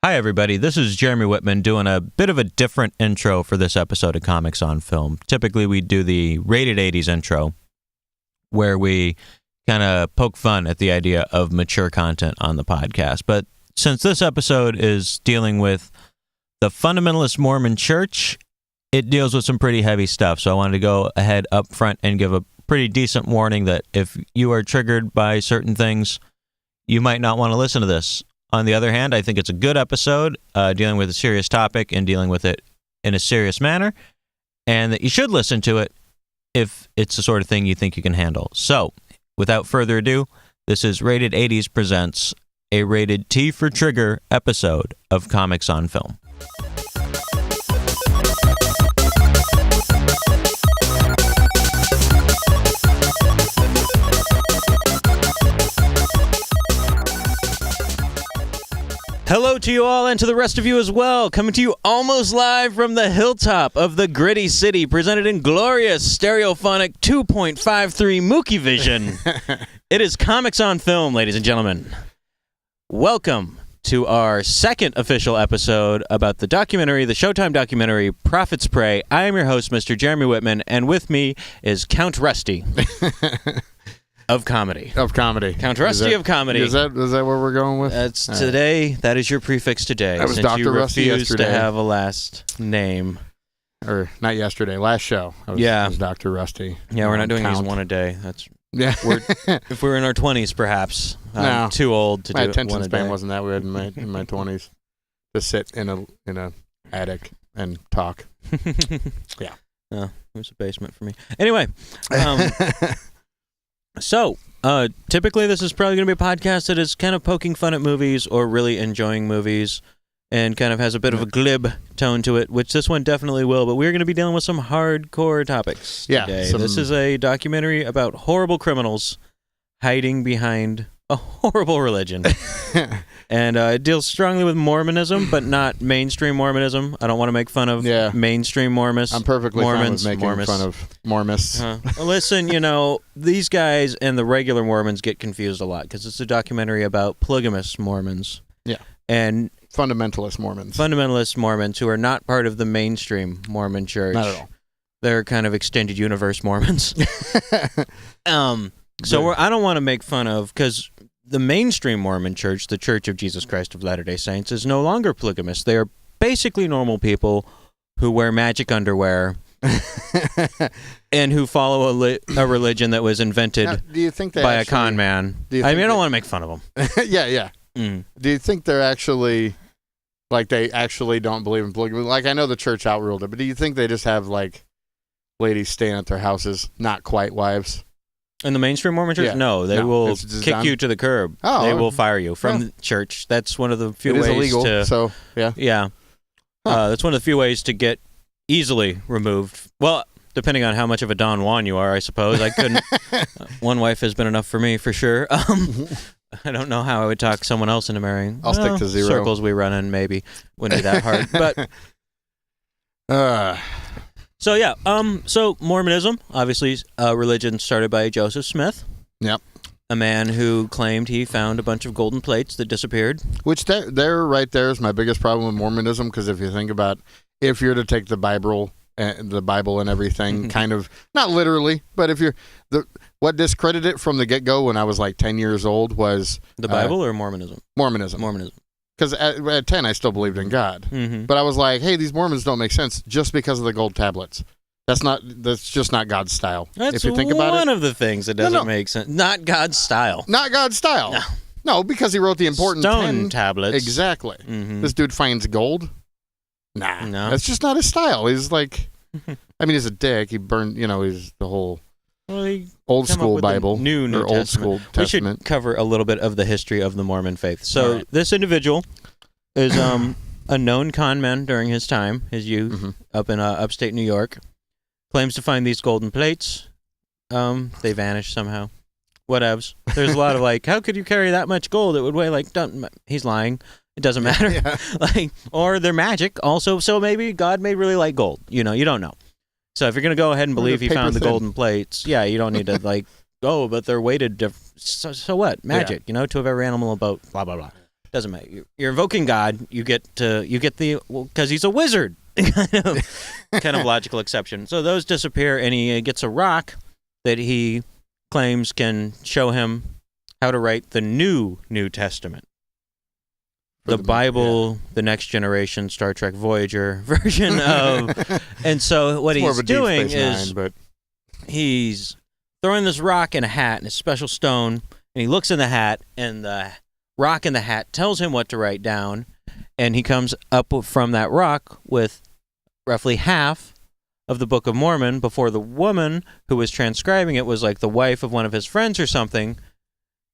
Hi, everybody. This is Jeremy Whitman doing a bit of a different intro for this episode of Comics on Film. Typically, we do the Rated 80s intro, where we kind of poke fun at the idea of mature content on the podcast. But since this episode is dealing with the fundamentalist Mormon church, it deals with some pretty heavy stuff. So I wanted to go ahead up front and give a pretty decent warning that if you are triggered by certain things, you might not want to listen to this. On the other hand, I think it's a good episode dealing with a serious topic and dealing with it in a serious manner, and that you should listen to it if it's the sort of thing you think you can handle. So, without further ado, this is Rated 80s presents a Rated T for Trigger episode of Comics on Film. Hello to you all and to the rest of you as well. Coming to you almost live from the hilltop of the gritty city, presented in glorious stereophonic 2.53 Mookie vision. It is Comics on Film, ladies and gentlemen. Welcome to our second official episode about the documentary, the Showtime documentary, Prophet's Prey. I am your host, Mr. Jeremy Whitman, and with me is Count Rusty. Of comedy. Count Rusty of comedy. Is that where we're going with? That's today. That is your prefix today. That was since Dr. you Rusty yesterday. to have a last name. Or not yesterday, last show. It was Dr. Rusty. Yeah, we're not doing these one a day. That's if we were in our 20s, perhaps. I'm too old to do it. My attention span wasn't that good in my 20s. To sit in a attic and talk. Yeah. No, it was a basement for me. Anyway. So, typically this is probably going to be a podcast that is kind of poking fun at movies or really enjoying movies and kind of has a bit of a glib tone to it, which this one definitely will, but we're going to be dealing with some hardcore topics today. This is a documentary about horrible criminals hiding behind a horrible religion. And it deals strongly with Mormonism, but not mainstream Mormonism. I don't want to make fun of mainstream Mormons. I'm perfectly fine with making fun of Mormons. Listen, these guys and the regular Mormons get confused a lot because it's a documentary about polygamous Mormons. Yeah. And fundamentalist Mormons. Fundamentalist Mormons who are not part of the mainstream Mormon church. Not at all. They're kind of extended universe Mormons. So I don't want to make fun of, because the mainstream Mormon church, the Church of Jesus Christ of Latter-day Saints, is no longer polygamous. They are basically normal people who wear magic underwear and who follow a religion that was invented by a con man. I don't want to make fun of them. Yeah. Mm. Do you think they're actually, they actually don't believe in polygamy? I know the church outruled it, but do you think they just have, ladies staying at their houses, not quite wives? In the mainstream Mormon church? Yeah. No, they will kick you to the curb. Oh, they will fire you from the church. That's one of the few ways to... It is illegal, so, yeah. Yeah. That's one of the few ways to get easily removed. Well, depending on how much of a Don Juan you are, I suppose. I couldn't... one wife has been enough for me, for sure. I don't know how I would talk someone else into marrying. I'll stick to 0. Circles we run in, maybe. Wouldn't be that hard. But... So Mormonism, obviously a religion started by Joseph Smith. Yep. A man who claimed he found a bunch of golden plates that disappeared. Which there right there is my biggest problem with Mormonism, because if you think about, if you're to take the Bible and everything, kind of, not literally, but if what discredited it from the get-go when I was 10 years old was... The Bible or Mormonism? Mormonism. Because at 10, I still believed in God. Mm-hmm. But I was like, hey, these Mormons don't make sense just because of the gold tablets. That's just not God's style. That's if you think about one of the things that doesn't make sense. Not God's style. Not God's style. No, because he wrote the important stone tablets. Exactly. Mm-hmm. This dude finds gold. Nah. No. That's just not his style. He's he's a dick. He burned, he's the whole... old school Bible, New or Old School Testament. We should cover a little bit of the history of the Mormon faith. So This individual is a known con man during his time, his youth, up in upstate New York. Claims to find these golden plates. They vanish somehow. Whatevs. There's a lot of how could you carry that much gold? It would weigh he's lying. It doesn't matter. Yeah. Or they're magic also. So maybe God may really like gold. You don't know. So if you're going to go ahead and believe he found the golden plates, you don't need to but they're weighted. So what? Magic, to of every animal about blah, blah, blah. Doesn't matter. You're invoking God. You get the because he's a wizard. kind of logical exception. So those disappear, and he gets a rock that he claims can show him how to write the New Testament. The Bible, the Next Generation, Star Trek Voyager version of... And so what he's doing is he's throwing this rock in a hat, in a special stone, and he looks in the hat, and the rock in the hat tells him what to write down, and he comes up from that rock with roughly half of the Book of Mormon before the woman who was transcribing it was like the wife of one of his friends or something,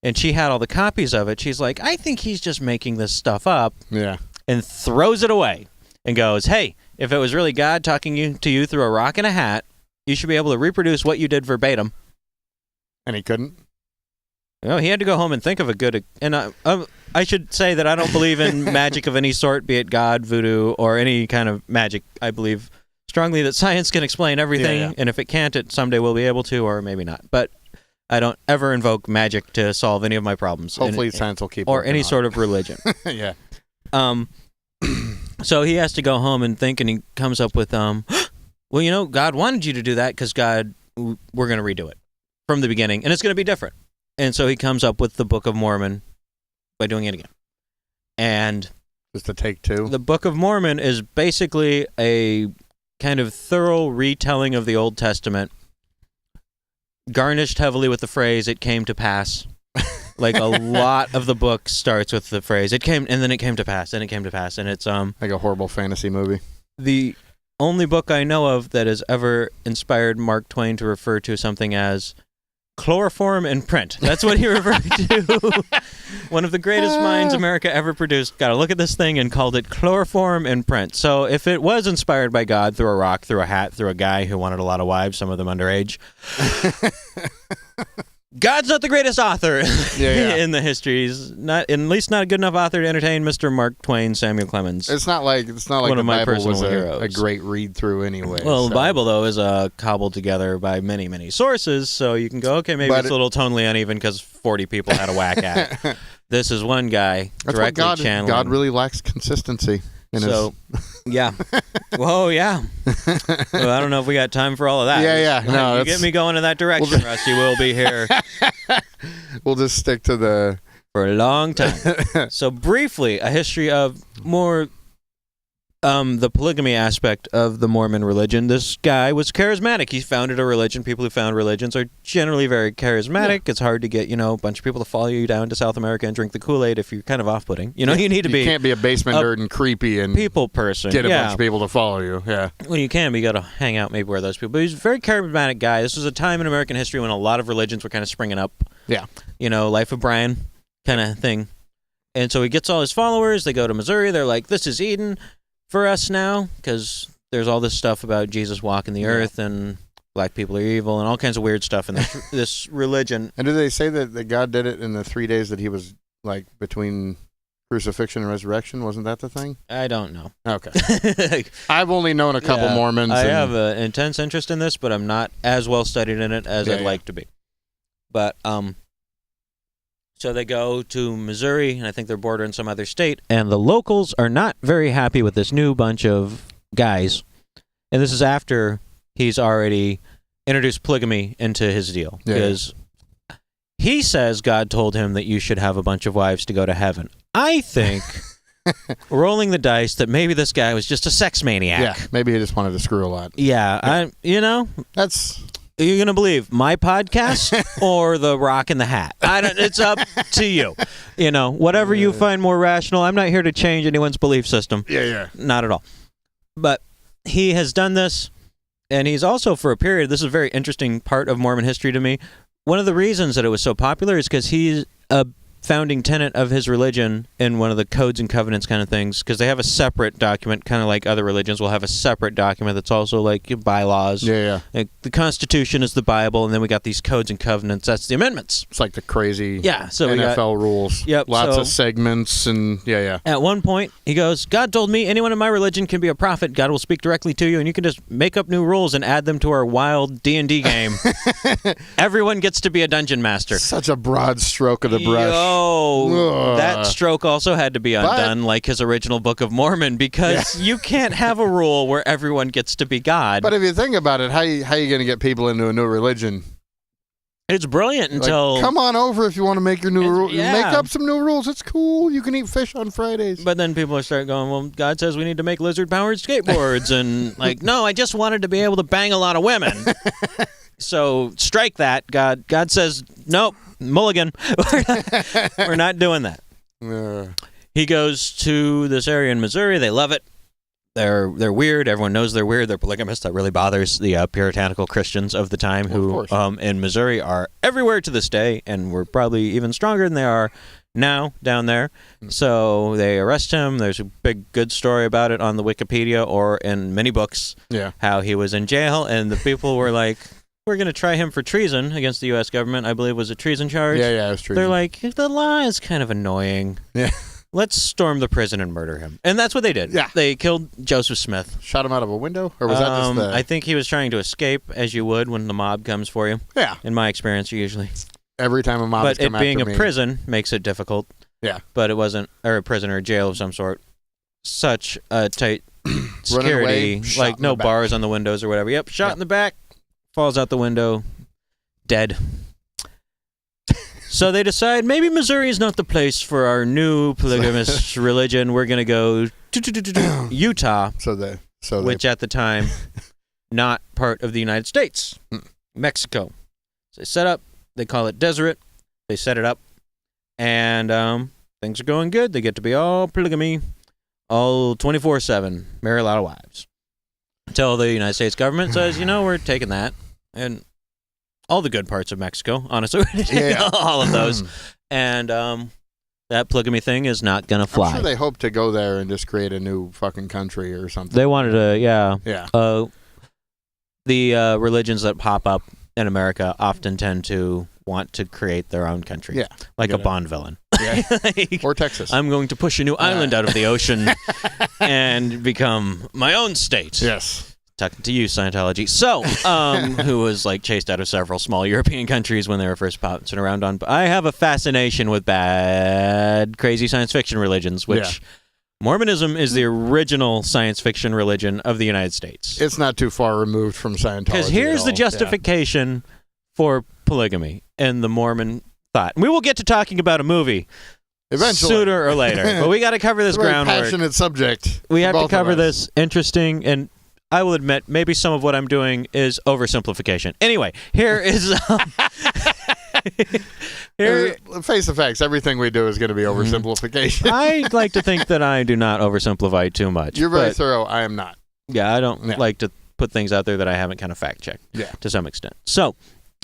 and she had all the copies of it. She's like, I think he's just making this stuff up. Yeah. And throws it away and goes, hey, if it was really God talking to you through a rock and a hat, you should be able to reproduce what you did verbatim. And he couldn't? No, he had to go home and think of a good... And I should say that I don't believe in magic of any sort, be it God, voodoo, or any kind of magic. I believe strongly that science can explain everything, and if it can't, it someday will be able to, or maybe not. But I don't ever invoke magic to solve any of my problems. Hopefully science will keep or any on. sort of religion. Yeah. So he has to go home and think, and he comes up with, well, God wanted you to do that because we're going to redo it from the beginning, and it's going to be different. And so he comes up with the Book of Mormon by doing it again. And just a take two. The Book of Mormon is basically a kind of thorough retelling of the Old Testament, garnished heavily with the phrase, it came to pass. Like a lot of the book starts with the phrase, it came, and then it came to pass, and it came to pass. And it's like a horrible fantasy movie. The only book I know of that has ever inspired Mark Twain to refer to something as chloroform in print. That's what he referred to. One of the greatest minds America ever produced got a look at this thing and called it chloroform in print. So if it was inspired by God through a rock, through a hat, through a guy who wanted a lot of wives, some of them underage, God's not the greatest author in the history. He's not, at least not a good enough author to entertain Mr. Mark Twain, Samuel Clemens. It's not like the Bible was a great read through anyway. Well, the Bible though is cobbled together by many, many sources, so you can go, okay, maybe it's a little tonally uneven because 40 people had a whack at it. This is one guy directly channeling. God really lacks consistency. Yeah. Whoa, yeah. Well, I don't know if we got time for all of that. Yeah. No, you get me going in that direction, Rusty. We'll be here. We'll just stick to for a long time. So briefly, a history of more the polygamy aspect of the Mormon religion. This guy was charismatic. He founded a religion. People who found religions are generally very charismatic. Yeah. It's hard to get, a bunch of people to follow you down to South America and drink the Kool-Aid if you're kind of off-putting. You need to be... You can't be a basement nerd and creepy and... people person. Get a bunch of people to follow you, yeah. Well, you can, but you got to hang out maybe where those people... But he's a very charismatic guy. This was a time in American history when a lot of religions were kind of springing up. Yeah. Life of Brian kind of thing. And so he gets all his followers. They go to Missouri. They're like, this is Eden for us now, because there's all this stuff about Jesus walking the earth and black people are evil and all kinds of weird stuff in this religion. And do they say that God did it in the 3 days that he was like between crucifixion and resurrection? Wasn't that the thing? I don't know. Okay. I've only known a couple Mormons. I have an intense interest in this, but I'm not as well studied in it as I'd like to be. But so they go to Missouri, and I think they're bordering some other state, and the locals are not very happy with this new bunch of guys. And this is after he's already introduced polygamy into his deal. Because he says God told him that you should have a bunch of wives to go to heaven. I think, rolling the dice, that maybe this guy was just a sex maniac. Yeah, maybe he just wanted to screw a lot. Yeah. That's... Are you going to believe my podcast or the rock in the hat? It's up to you. Whatever you find more rational. I'm not here to change anyone's belief system. Yeah. Not at all. But he has done this, and he's also, for a period, this is a very interesting part of Mormon history to me. One of the reasons that it was so popular is because he's a founding tenet of his religion in one of the codes and covenants kind of things, because they have a separate document, kind of like other religions will have a separate document that's also like bylaws. Yeah. Like the Constitution is the Bible, and then we got these codes and covenants. That's the amendments. It's like the crazy so NFL rules. Yep. Lots of segments and yeah. At one point, he goes, God told me anyone in my religion can be a prophet. God will speak directly to you, and you can just make up new rules and add them to our wild D&D game. Everyone gets to be a dungeon master. Such a broad stroke of the brush. So that stroke also had to be undone, like his original Book of Mormon, because you can't have a rule where everyone gets to be God. But if you think about it, how you going to get people into a new religion? It's brilliant until... come on over if you want to make your new rules. Yeah. Make up some new rules. It's cool. You can eat fish on Fridays. But then people start going, well, God says we need to make lizard-powered skateboards. And like, no, I just wanted to be able to bang a lot of women. So strike that. God says, nope, mulligan. We're not doing that. He goes to this area in Missouri. They love it. They're weird. Everyone knows they're weird. They're polygamists. That really bothers the puritanical Christians of the time who in Missouri are everywhere to this day and were probably even stronger than they are now down there. So they arrest him. There's a big good story about it on the Wikipedia or in many books, how he was in jail. And the people were like, we're going to try him for treason against the U.S. government. I believe was a treason charge. Yeah, it was treason. They're like, the law is kind of annoying. Yeah. Let's storm the prison and murder him. And that's what they did. Yeah. They killed Joseph Smith. Shot him out of a window? Or was that just the... I think he was trying to escape, as you would when the mob comes for you. Yeah. In my experience, usually. Every time a mob has come after me. But it being a prison makes it difficult. Yeah. But it wasn't... Or a prison or a jail of some sort. Such a tight security. Away, like no bars on the windows or whatever. Yep, shot in the back. Falls out the window. Dead. So they decide maybe Missouri is not the place for our new polygamous religion. We're going to go to Utah, which at the time, not part of the United States, Mexico. So they set up, they call it Deseret. They set it up, and things are going good. They get to be all polygamy, all 24/7, marry a lot of wives. Until the United States government says, we're taking that, and all the good parts of Mexico, honestly. All of those. And that polygamy thing is not going to fly. I'm sure they hope to go there and just create a new fucking country or something. They wanted to, Yeah. The religions that pop up in America often tend to want to create their own country. Yeah. Like a Bond villain. Yeah. Or Texas. I'm going to push a new island out of the ocean and become my own state. Yes. Talking to you, Scientology. So, who was like chased out of several small European countries when they were first bouncing around on. But I have a fascination with bad, crazy science fiction religions, which Mormonism is the original science fiction religion of the United States. It's not too far removed from Scientology. Because here's the justification for polygamy in the Mormon thought. We will get to talking about a movie eventually, sooner or later, but we got to cover this groundwork. Passionate subject. We have to cover this interesting and. I will admit, maybe some of what I'm doing is oversimplification. Anyway, here is... Face the facts, everything we do is going to be oversimplification. I like to think that I do not oversimplify too much. You're very thorough. I am not. Yeah, I don't like to put things out there that I haven't kind of fact-checked to some extent. So...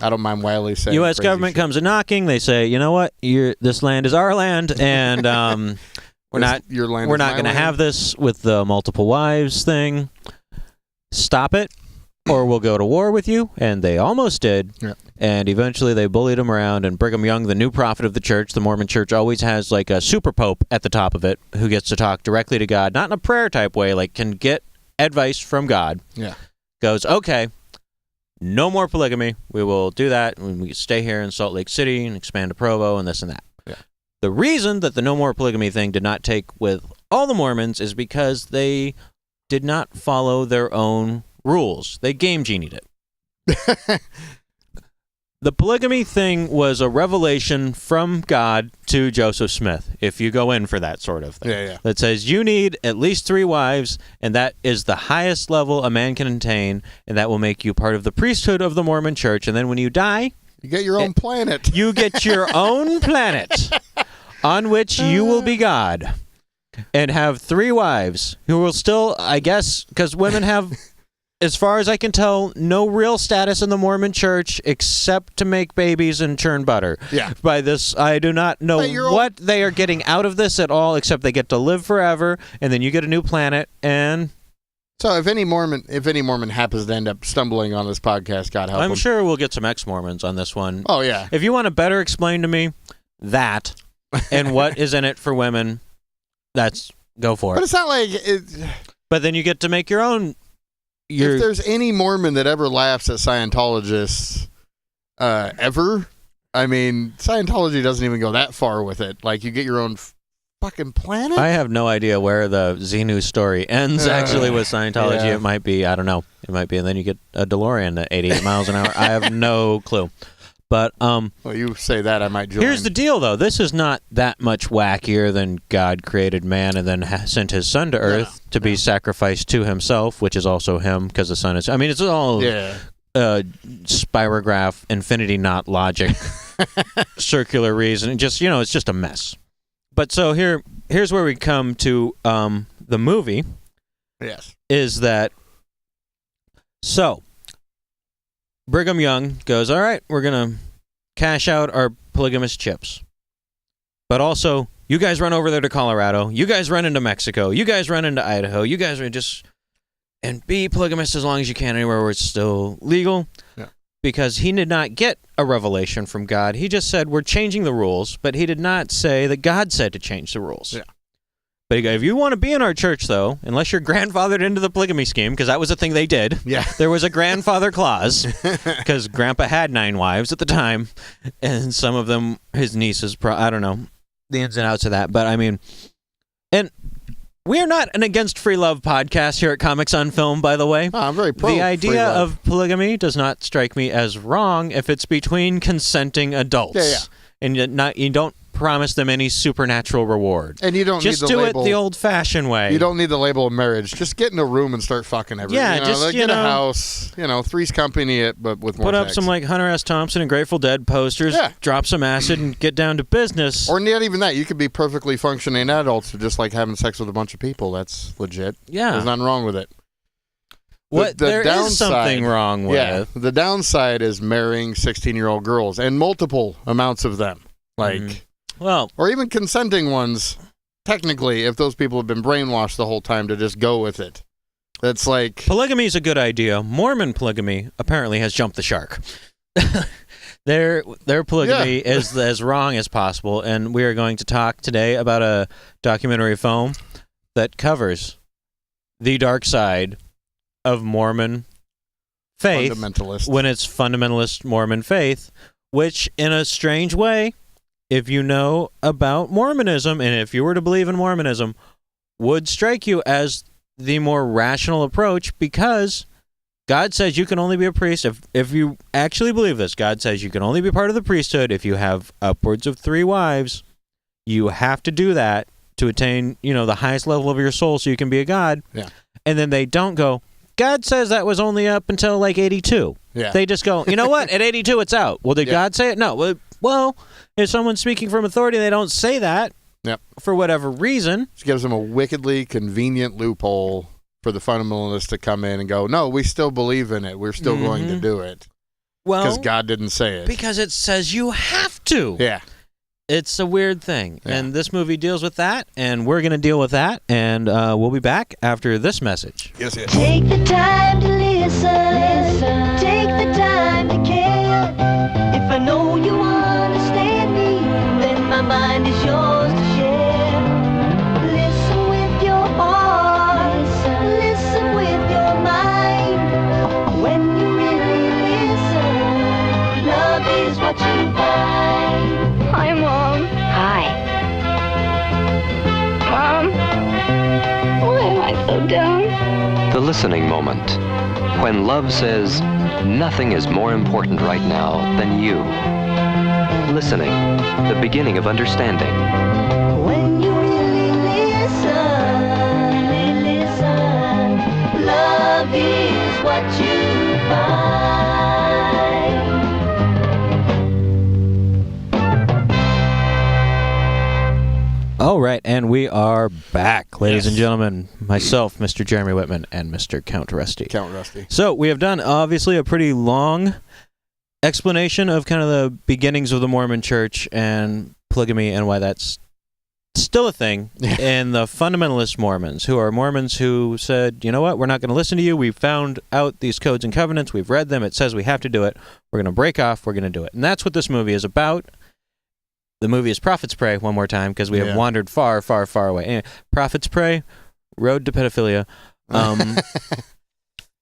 I don't mind Wiley saying U.S. government comes a-knocking. They say, you know what? This land is our land, and we're not going to have this with the multiple wives thing. Stop it, or we'll go to war with you. And they almost did. Yeah. And eventually they bullied him around. And Brigham Young, the new prophet of the church, the Mormon church, always has like a super pope at the top of it who gets to talk directly to God, not in a prayer type way, like can get advice from God. Yeah. Goes, okay, no more polygamy. We will do that. We stay here in Salt Lake City and expand to Provo and this and that. Yeah. The reason that the no more polygamy thing did not take with all the Mormons is because they did not follow their own rules. They game genied it. The polygamy thing was a revelation from God to Joseph Smith, if you go in for that sort of thing. That says you need at least 3 wives, and that is the highest level a man can attain, and that will make you part of the priesthood of the Mormon church. And then when you die... You get your own planet. You get your own planet on which you will be God. And have 3 wives who will still, I guess, because women have, as far as I can tell, no real status in the Mormon church except to make babies and churn butter. Yeah. By this, I do not know what they are getting out of this at all, except they get to live forever, and then you get a new planet, and... So if any Mormon happens to end up stumbling on this podcast, God help I'm him. sure we'll get some ex-Mormons on this one. Oh, yeah. If you want to better explain to me that and what is in it for women... go for it. But it's not like... But then you get to make your own... If there's any Mormon that ever laughs at Scientologists ever, I mean, Scientology doesn't even go that far with it. Like, you get your own fucking planet? I have no idea where the Xenu story ends, actually, with Scientology. Yeah. It might be, I don't know. It might be, and then you get a DeLorean at 88 miles an hour. I have no clue. But well, you say that, I might join. Here's the deal, though. This is not that much wackier than God created man and then sent his son to Earth to be sacrificed to himself, which is also him, because the son is... I mean, it's all spirograph, infinity knot logic, circular reason. Just, it's just a mess. But so here's where we come to the movie. Yes. Is that... So... Brigham Young goes, all right, we're going to cash out our polygamous chips. But also, you guys run over there to Colorado. You guys run into Mexico. You guys run into Idaho. You guys are just... And be polygamous as long as you can anywhere where it's still legal. Yeah. Because he did not get a revelation from God. He just said, we're changing the rules. But he did not say that God said to change the rules. Yeah. But he goes, if you want to be in our church, though, unless you're grandfathered into the polygamy scheme, because that was a thing they did. Yeah. There was a grandfather clause, because Grandpa had 9 wives at the time, and some of them, his nieces, I don't know, the ins and outs of that. But, I mean, and we are not an Against Free Love podcast here at Comics on Film, by the way. Oh, I'm very pro The idea free love. of polygamy does not strike me as wrong if it's between consenting adults. Yeah. And you don't promise them any supernatural reward. And you don't just need the do label, it the old-fashioned way. You don't need the label of marriage. Just get in a room and start fucking everything. Yeah, just get a house. Three's company it, but with more put up sex. some like Hunter S. Thompson and Grateful Dead posters. Yeah. Drop some acid and get down to business. Or not even that. You could be perfectly functioning adults who just like having sex with a bunch of people. That's legit. Yeah, there's nothing wrong with it. There is something wrong with. Yeah, the downside is marrying 16-year-old girls and multiple amounts of them. Like. Well, or even consenting ones, technically, if those people have been brainwashed the whole time to just go with it. That's like... Polygamy is a good idea. Mormon polygamy apparently has jumped the shark. Their polygamy is as wrong as possible, and we are going to talk today about a documentary film that covers the dark side of Mormon faith. Fundamentalist. When it's fundamentalist Mormon faith, which in a strange way... if you know about Mormonism, and if you were to believe in Mormonism, would strike you as the more rational approach, because God says you can only be a priest. If you actually believe this, God says you can only be part of the priesthood if you have upwards of 3 wives. You have to do that to attain, the highest level of your soul so you can be a god. Yeah. And then they don't go, God says that was only up until like 82. Yeah. They just go, you know what? At 82, it's out. Well, did God say it? No. Well, if someone's speaking from authority, they don't say that for whatever reason. It gives them a wickedly convenient loophole for the fundamentalists to come in and go, no, we still believe in it. We're still going to do it. Well, because God didn't say it. Because it says you have to. Yeah. It's a weird thing. Yeah. And this movie deals with that, and we're going to deal with that, and we'll be back after this message. Yes. Take the time to listen. Take the time to care. If I know you understand me, then my mind is yours to share. Listen with your heart. Listen with your mind. When you really listen, love is what you find. Hi, Mom. Hi. Mom, why am I so dumb? The listening moment. When love says, nothing is more important right now than you. Listening, the beginning of understanding. When you really listen, love is what you find. All right, and we are back, ladies and gentlemen. Myself, Mr. Jeremy Whitman, and Mr. Count Rusty. Count Rusty. So we have done, obviously, a pretty long explanation of kind of the beginnings of the Mormon Church and polygamy and why that's still a thing in the fundamentalist Mormons, who are Mormons who said, you know what, we're not going to listen to you. We've found out these codes and covenants. We've read them. It says we have to do it. We're going to break off. We're going to do it. And that's what this movie is about. The movie is Prophet's Prey, one more time, because we have wandered far, far, far away. Anyway, Prophet's Prey, Road to Pedophilia. And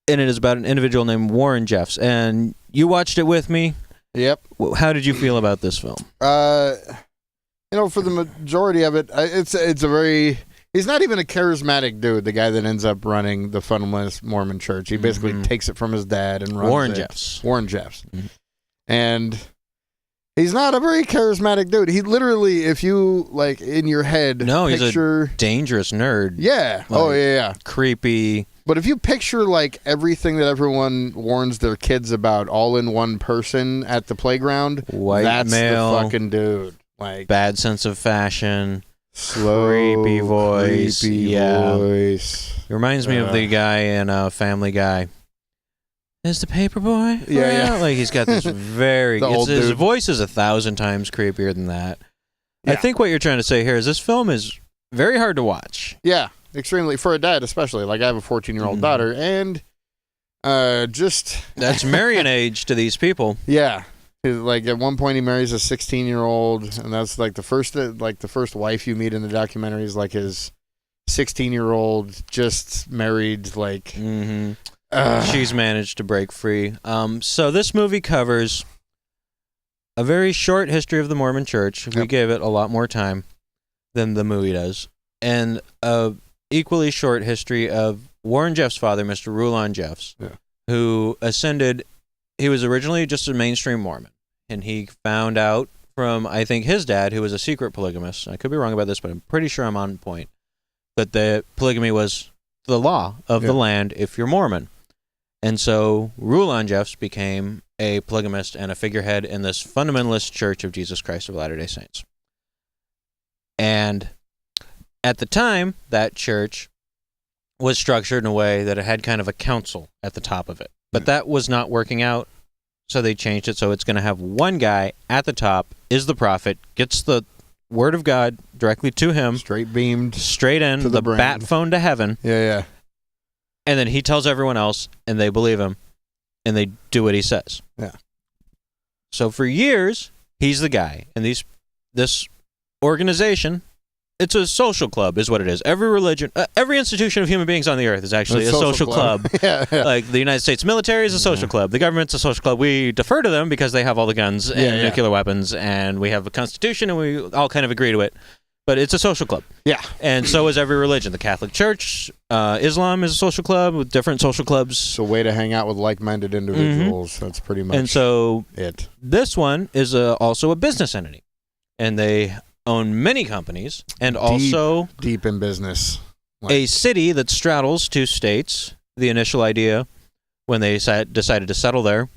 it is about an individual named Warren Jeffs. And you watched it with me. Yep. How did you feel about this film? For the majority of it, it's a very. He's not even a charismatic dude. The guy that ends up running the fundamentalist Mormon church, he basically takes it from his dad and runs Warren it. Jeffs. Warren Jeffs, and he's not a very charismatic dude. He literally, if you like in your head, he's picture, a dangerous nerd. Yeah. Yeah. Creepy. But if you picture like everything that everyone warns their kids about, all in one person at the playground, White that's male, the fucking dude. Like bad sense of fashion. Slow, creepy voice. voice. It reminds me of the guy in Family Guy. Is the paper boy? Yeah. Like he's got this very. His voice is 1,000 times creepier than that. Yeah. I think what you're trying to say here is this film is very hard to watch. Yeah, extremely for a dad, especially. Like I have a 14-year-old daughter, and that's marrying age to these people. Yeah. Like at one point he marries a 16-year-old, and that's like the first wife you meet in the documentary is like his 16-year-old just married. Like she's managed to break free. So this movie covers a very short history of the Mormon Church. We gave it a lot more time than the movie does, and a equally short history of Warren Jeffs' father, Mr. Rulon Jeffs, who ascended. He was originally just a mainstream Mormon, and he found out from, I think, his dad, who was a secret polygamist. I could be wrong about this, but I'm pretty sure I'm on point, that the polygamy was the law of the land if you're Mormon. And so Rulon Jeffs became a polygamist and a figurehead in this fundamentalist Church of Jesus Christ of Latter-day Saints. And at the time, that church was structured in a way that it had kind of a council at the top of it. But that was not working out, so they changed it. So it's going to have one guy at the top, is the prophet, gets the word of God directly to him. Straight beamed. Straight in, the bat phone to heaven. Yeah. And then he tells everyone else, and they believe him, and they do what he says. Yeah. So for years, he's the guy. And this organization, it's a social club is what it is. Every religion, every institution of human beings on the earth is actually a social club. Yeah. Like the United States military is a social club. The government's a social club. We defer to them because they have all the guns and nuclear weapons, and we have a constitution, and we all kind of agree to it. But it's a social club. Yeah. And so is every religion. The Catholic Church, Islam is a social club with different social clubs. It's a way to hang out with like-minded individuals. That's pretty much it. This one is also a business entity, and they own many companies, and also deep in business. A city that straddles two states. The initial idea when they decided to settle there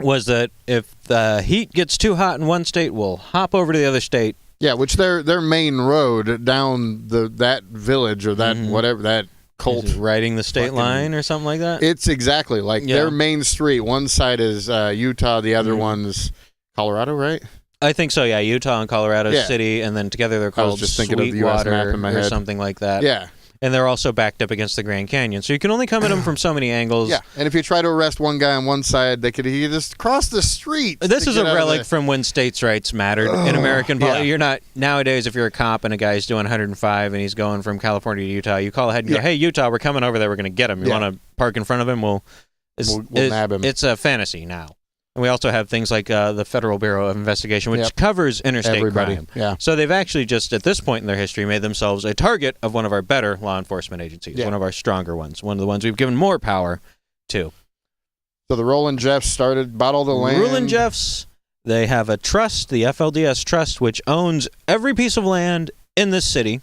was that if the heat gets too hot in one state, we'll hop over to the other state. Yeah, which their main road down that village or that whatever, that cult. Riding the state line or something like that? It's exactly like their main street. One side is Utah, the other one's Colorado, right? I think so, yeah. Utah and Colorado City, and then together they're called Sweetwater or something like that. Yeah. And they're also backed up against the Grand Canyon. So you can only come at them from so many angles. Yeah, and if you try to arrest one guy on one side, he could just cross the street. This is a relic from when states' rights mattered in American politics. You're not, nowadays, if you're a cop and a guy's doing 105 and he's going from California to Utah, you call ahead and go, hey, Utah, we're coming over there, we're going to get him. You want to park in front of him? We'll nab him. It's a fantasy now. And we also have things like the Federal Bureau of Investigation, which covers interstate crime. Yeah. So they've actually just, at this point in their history, made themselves a target of one of our better law enforcement agencies, one of our stronger ones, one of the ones we've given more power to. So the Rulon Jeffs bought all the land. Rulon Jeffs, they have a trust, the FLDS Trust, which owns every piece of land in this city.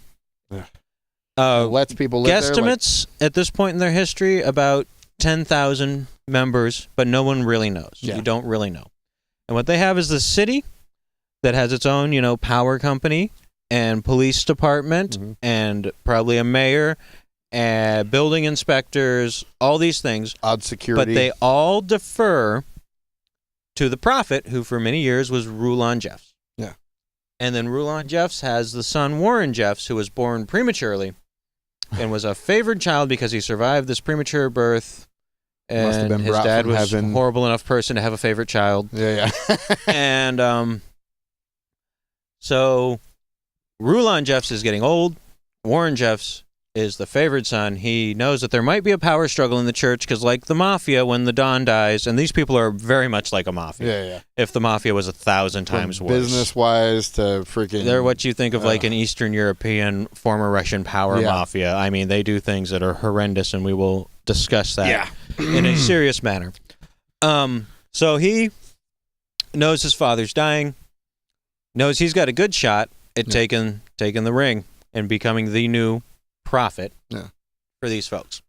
Lets people live guesstimates at this point in their history about 10,000 members, but no one really knows. You don't really know. And what they have is the city that has its own, power company and police department and probably a mayor and building inspectors, all these things. Odd security. But they all defer to the prophet, who for many years was Rulon Jeffs. Yeah. And then Rulon Jeffs has the son Warren Jeffs, who was born prematurely and was a favored child because he survived this premature birth. And must have been his dad was heaven. a horrible enough person to have a favorite child. Yeah. And so Rulon Jeffs is getting old. Warren Jeffs is the favored son. He knows that there might be a power struggle in the church because, like the mafia, when the Don dies, and these people are very much like a mafia. Yeah. If the mafia was 1,000 times worse. Business-wise to freaking... They're what you think of like an Eastern European, former Russian power mafia. I mean, they do things that are horrendous, and we will discuss that in a serious manner. So he knows his father's dying, knows he's got a good shot at taking the ring and becoming the new prophet for these folks.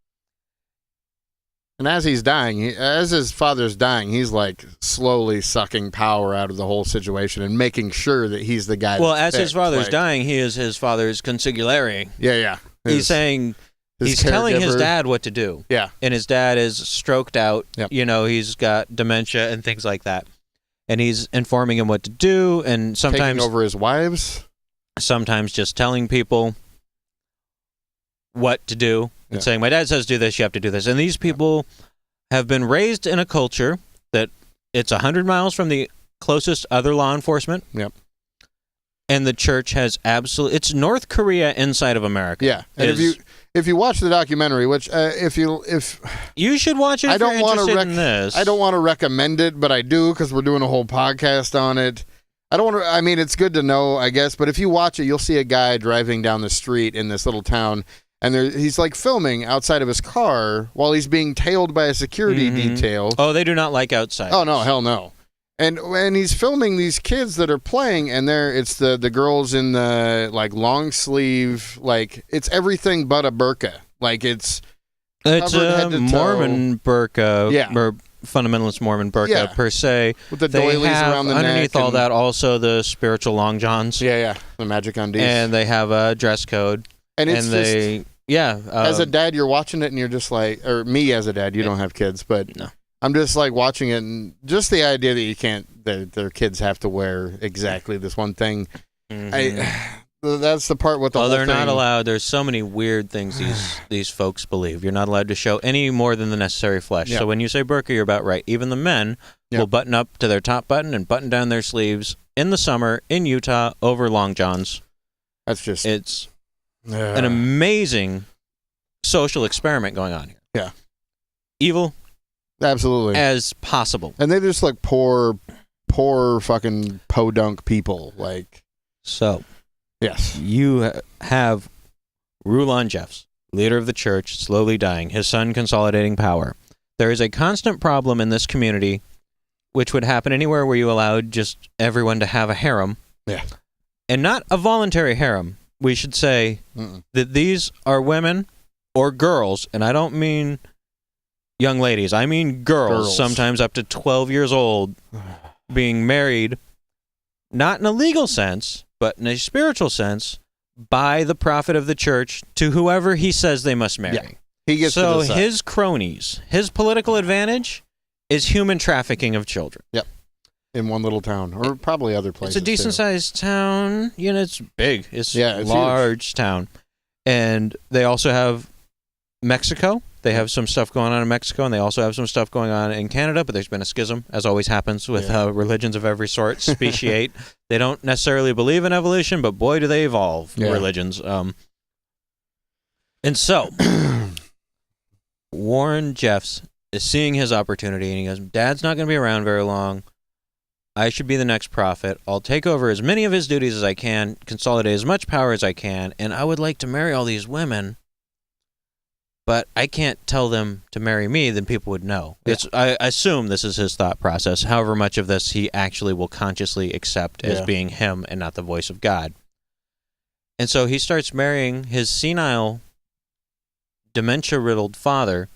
And as he's dying, as his father's dying, he's like slowly sucking power out of the whole situation and making sure that he's the guy. Well, as his father's dying, he is his father's consigliere. Yeah. He's saying, he's telling his dad what to do. Yeah. And his dad is stroked out. Yep. You know, he's got dementia and things like that. And he's informing him what to do, and sometimes... Taking over his wives? Sometimes just telling people what to do and saying, my dad says do this, you have to do this. And these people have been raised in a culture that it's 100 miles from the closest other law enforcement. Yep. And the church has it's North Korea inside of America. Yeah. And if you watch the documentary, which if you should watch it, I don't want to in this. I don't want to recommend it, but I do because we're doing a whole podcast on it. I don't want to. I mean, it's good to know, I guess. But if you watch it, you'll see a guy driving down the street in this little town, and he's like filming outside of his car while he's being tailed by a security detail. Oh, they do not like outside. Oh no, hell no. And he's filming these kids that are playing, and it's the girls in the like long sleeve, like it's everything but a burqa. Like it's a Mormon burqa, or fundamentalist Mormon burqa per se. With the doilies around the neck. Underneath all that, also the spiritual long johns. Yeah, the magic undies. And they have a dress code. And it's as a dad, you're watching it, and you're just like, or me as a dad, you don't have kids, but no. I'm just like watching it, and just the idea that their kids have to wear exactly this one thing. That's the part with the whole they're thing. not allowed. There's so many weird things these folks believe. You're not allowed to show any more than the necessary flesh. So when you say burqa, you're about right. Even the men will button up to their top button and button down their sleeves in the summer in Utah over long johns. It's an amazing social experiment going on here. Yeah. Evil. Absolutely. As possible. And they just like poor fucking podunk people. Like, so, yes. You have Rulon Jeffs, leader of the church, slowly dying, his son consolidating power. There is a constant problem in this community, which would happen anywhere where you allowed just everyone to have a harem. Yeah. And not a voluntary harem. We should say that these are women or girls, and I don't mean young ladies. I mean girls, sometimes up to 12 years old, being married, not in a legal sense, but in a spiritual sense, by the prophet of the church to whoever he says they must marry. Yeah. He gets so to decide. His cronies, his political advantage is human trafficking of children. Yep. In one little town, or probably other places. It's a decent-sized town. You know, it's big. It's a large town. And they also have Mexico. They have some stuff going on in Mexico, and they also have some stuff going on in Canada, but there's been a schism, as always happens with religions of every sort, speciate. They don't necessarily believe in evolution, but boy, do they evolve, religions. And so, Warren Jeffs is seeing his opportunity, and he goes, Dad's not going to be around very long. I should be the next prophet. I'll take over as many of his duties as I can, consolidate as much power as I can, and I would like to marry all these women, but I can't tell them to marry me, then people would know. Yeah. I assume this is his thought process, however much of this he actually will consciously accept as being him and not the voice of God. And so he starts marrying his senile, dementia-riddled father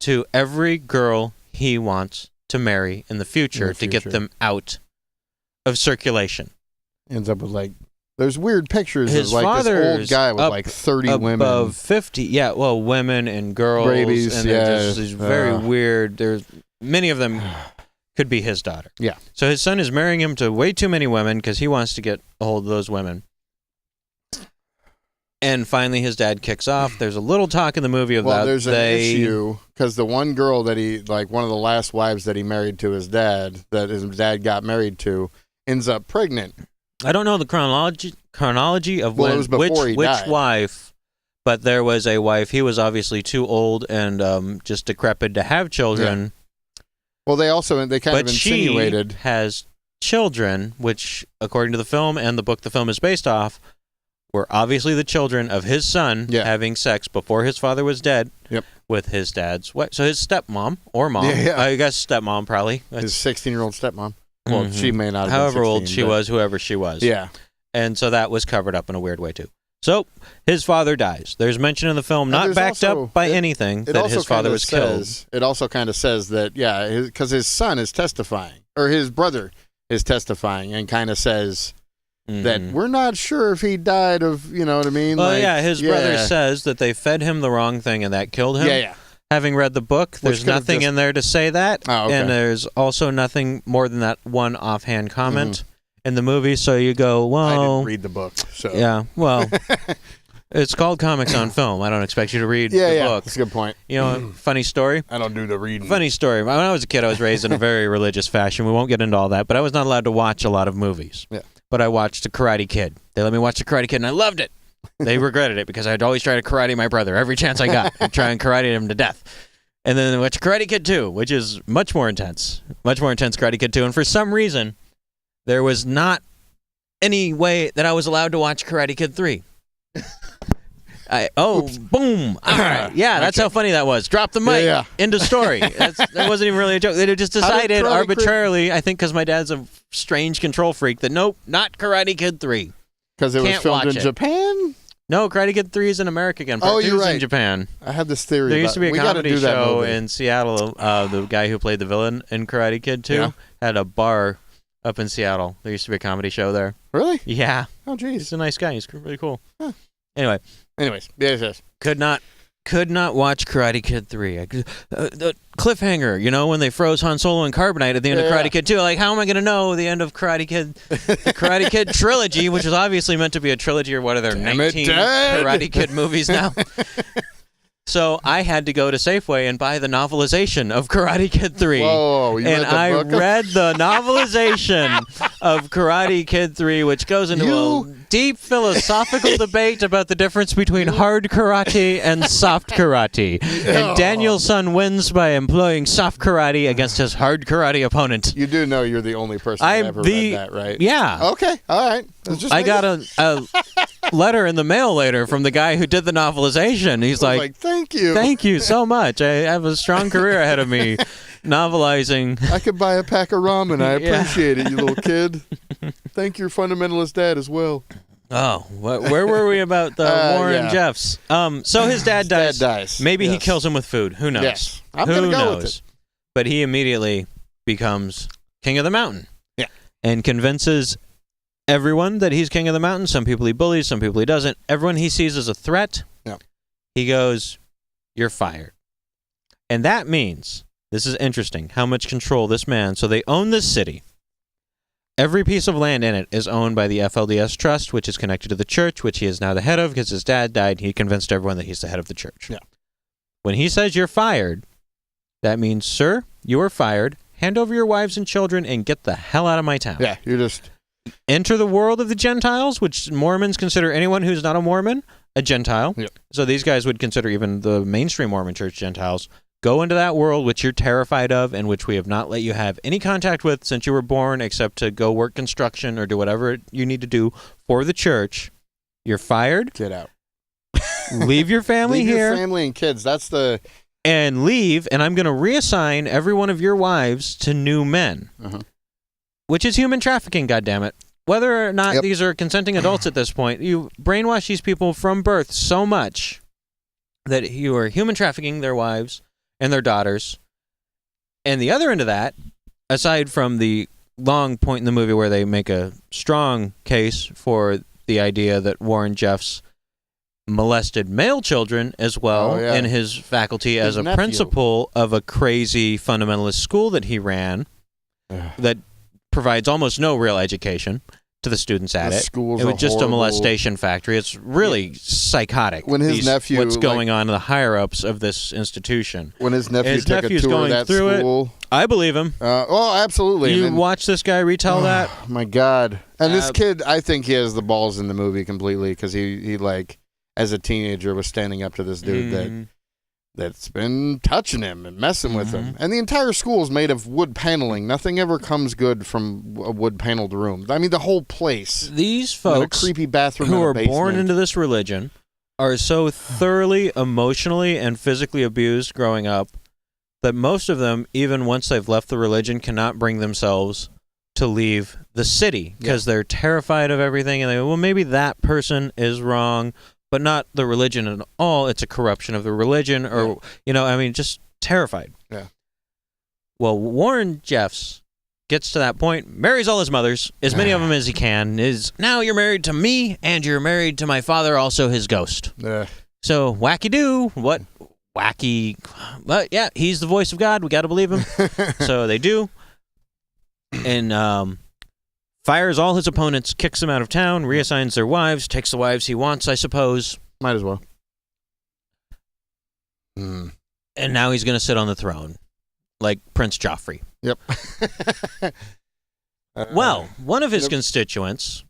to every girl he wants to marry in the future to get them out of circulation. Ends up with like, there's weird pictures of like this old guy with like 30 women. Above 50, women and girls. Babies, and there's these very weird, there's many of them could be his daughter. Yeah. So his son is marrying him to way too many women because he wants to get a hold of those women. And finally, his dad kicks off. There's a little talk in the movie about there's an issue because the one girl that one of the last wives that he married to his dad, that his dad got married to, ends up pregnant. I don't know the chronology of which wife, But there was a wife. He was obviously too old and just decrepit to have children. Well, they kind of insinuated. She has children, which, according to the film and the book the film is based off, were obviously the children of his son having sex before his father was dead with his dad's wife. So his stepmom or mom. I guess stepmom probably. His 16-year-old stepmom. Well, she may not have however been 16, old she was, whoever she was. Yeah. And so that was covered up in a weird way, too. So his father dies. There's mention in the film, not backed up by anything, that his father was killed. It also kind of says that, because his son is testifying, or his brother is testifying, and kind of says that we're not sure if he died of, you know what I mean? Well, his brother says that they fed him the wrong thing and that killed him. Yeah. Having read the book, there's nothing in there to say that. Oh, okay. And there's also nothing more than that one offhand comment in the movie. So you go, well... I didn't read the book, so... Yeah, well, it's called Comics on Film. I don't expect you to read the book. That's a good point. You know, funny story? I don't do the reading. Funny story. When I was a kid, I was raised in a very religious fashion. We won't get into all that, but I was not allowed to watch a lot of movies. Yeah. But I watched The Karate Kid. They let me watch The Karate Kid, and I loved it. They regretted it because I'd always try to karate my brother every chance I got. I'd try and karate him to death. And then I watched Karate Kid 2, which is much more intense. Much more intense Karate Kid 2. And for some reason, there was not any way that I was allowed to watch Karate Kid 3. Boom. All right. Yeah, that's how funny that was. Drop the mic. End of story. That wasn't even really a joke. They just decided arbitrarily, I think because my dad's a strange control freak, that nope, not Karate Kid 3. Because it was filmed in Japan? No, Karate Kid 3 is in America again. Part 2 is in Japan. I have this theory. There used to be a comedy show in Seattle. The guy who played the villain in Karate Kid 2 had a bar up in Seattle. There used to be a comedy show there. Really? Yeah. Oh, geez. He's a nice guy. He's really cool. Huh. Anyways. Yes. Could not watch Karate Kid 3. The cliffhanger, you know, when they froze Han Solo in carbonite at the end of Karate Kid 2. Like, how am I going to know the end of Karate Kid? The Karate Kid trilogy, which is obviously meant to be a trilogy, or what are there, 19 Karate Kid movies now? So I had to go to Safeway and buy the novelization of Karate Kid 3. Whoa, and I read the novelization of Karate Kid 3, which goes into a deep philosophical debate about the difference between hard karate and soft karate. And Daniel-san wins by employing soft karate against his hard karate opponent. You do know you're the only person that ever read that, right? Yeah. Okay, all right. I got a letter in the mail later from the guy who did the novelization. He's like, thank you. Thank you so much. I have a strong career ahead of me novelizing. I could buy a pack of ramen. I appreciate it, you little kid. Thank your fundamentalist dad as well. Oh, where were we about the Warren Jeffs? So his dad dies. Maybe he kills him with food. Who knows? Yes. I'm going to go with it. But he immediately becomes king of the mountain. Yeah. And convinces everyone that he's king of the mountain. Some people he bullies, some people he doesn't. Everyone he sees as a threat. Yeah. He goes, "You're fired." And that means, this is interesting, how much control this man, so they own this city. Every piece of land in it is owned by the FLDS Trust, which is connected to the church, which he is now the head of because his dad died. He convinced everyone that he's the head of the church. Yeah. When he says you're fired, that means, sir, you are fired. Hand over your wives and children and get the hell out of my town. Yeah, you're just... Enter the world of the Gentiles, which Mormons consider anyone who's not a Mormon a Gentile. Yep. So these guys would consider even the mainstream Mormon church Gentiles. Go into that world which you're terrified of and which we have not let you have any contact with since you were born, except to go work construction or do whatever you need to do for the church. You're fired. Get out. Leave your family Leave here. Your family and kids. That's the... And leave, and I'm going to reassign every one of your wives to new men. Uh-huh. Which is human trafficking, goddammit. Whether or not these are consenting adults at this point, you brainwash these people from birth so much that you are human trafficking their wives and their daughters. And the other end of that, aside from the long point in the movie where they make a strong case for the idea that Warren Jeffs molested male children as well in his faculty as a nephew. principal of a crazy fundamentalist school that he ran that provides almost no real education to the students at it. It was just a molestation factory. It's really psychotic. When his nephew, what's going on in the higher ups of this institution. When his nephew took a tour of that school, I believe him. Absolutely. You watch this guy retell that. My God! And this kid, I think he has the balls in the movie completely because he like. as a teenager was standing up to this dude that's been touching him and messing with him. And the entire school is made of wood paneling. Nothing ever comes good from a wood paneled room. I mean, the whole place. These folks a creepy bathroom who in a are born basement. into this religion are so thoroughly emotionally and physically abused growing up that most of them, even once they've left the religion, cannot bring themselves to leave the city because they're terrified of everything. And they go, well, maybe that person is wrong, but not the religion at all. It's a corruption of the religion or, just terrified. Yeah. Well, Warren Jeffs gets to that point, marries all his mothers, as many of them as he can, is now you're married to me and you're married to my father, also his ghost. So wacky-doo. What wacky? But yeah, he's the voice of God. We got to believe him. So they do. And fires all his opponents, kicks them out of town, reassigns their wives, takes the wives he wants, I suppose. Might as well. And now he's going to sit on the throne, like Prince Joffrey. Yep. Well, one of his constituents,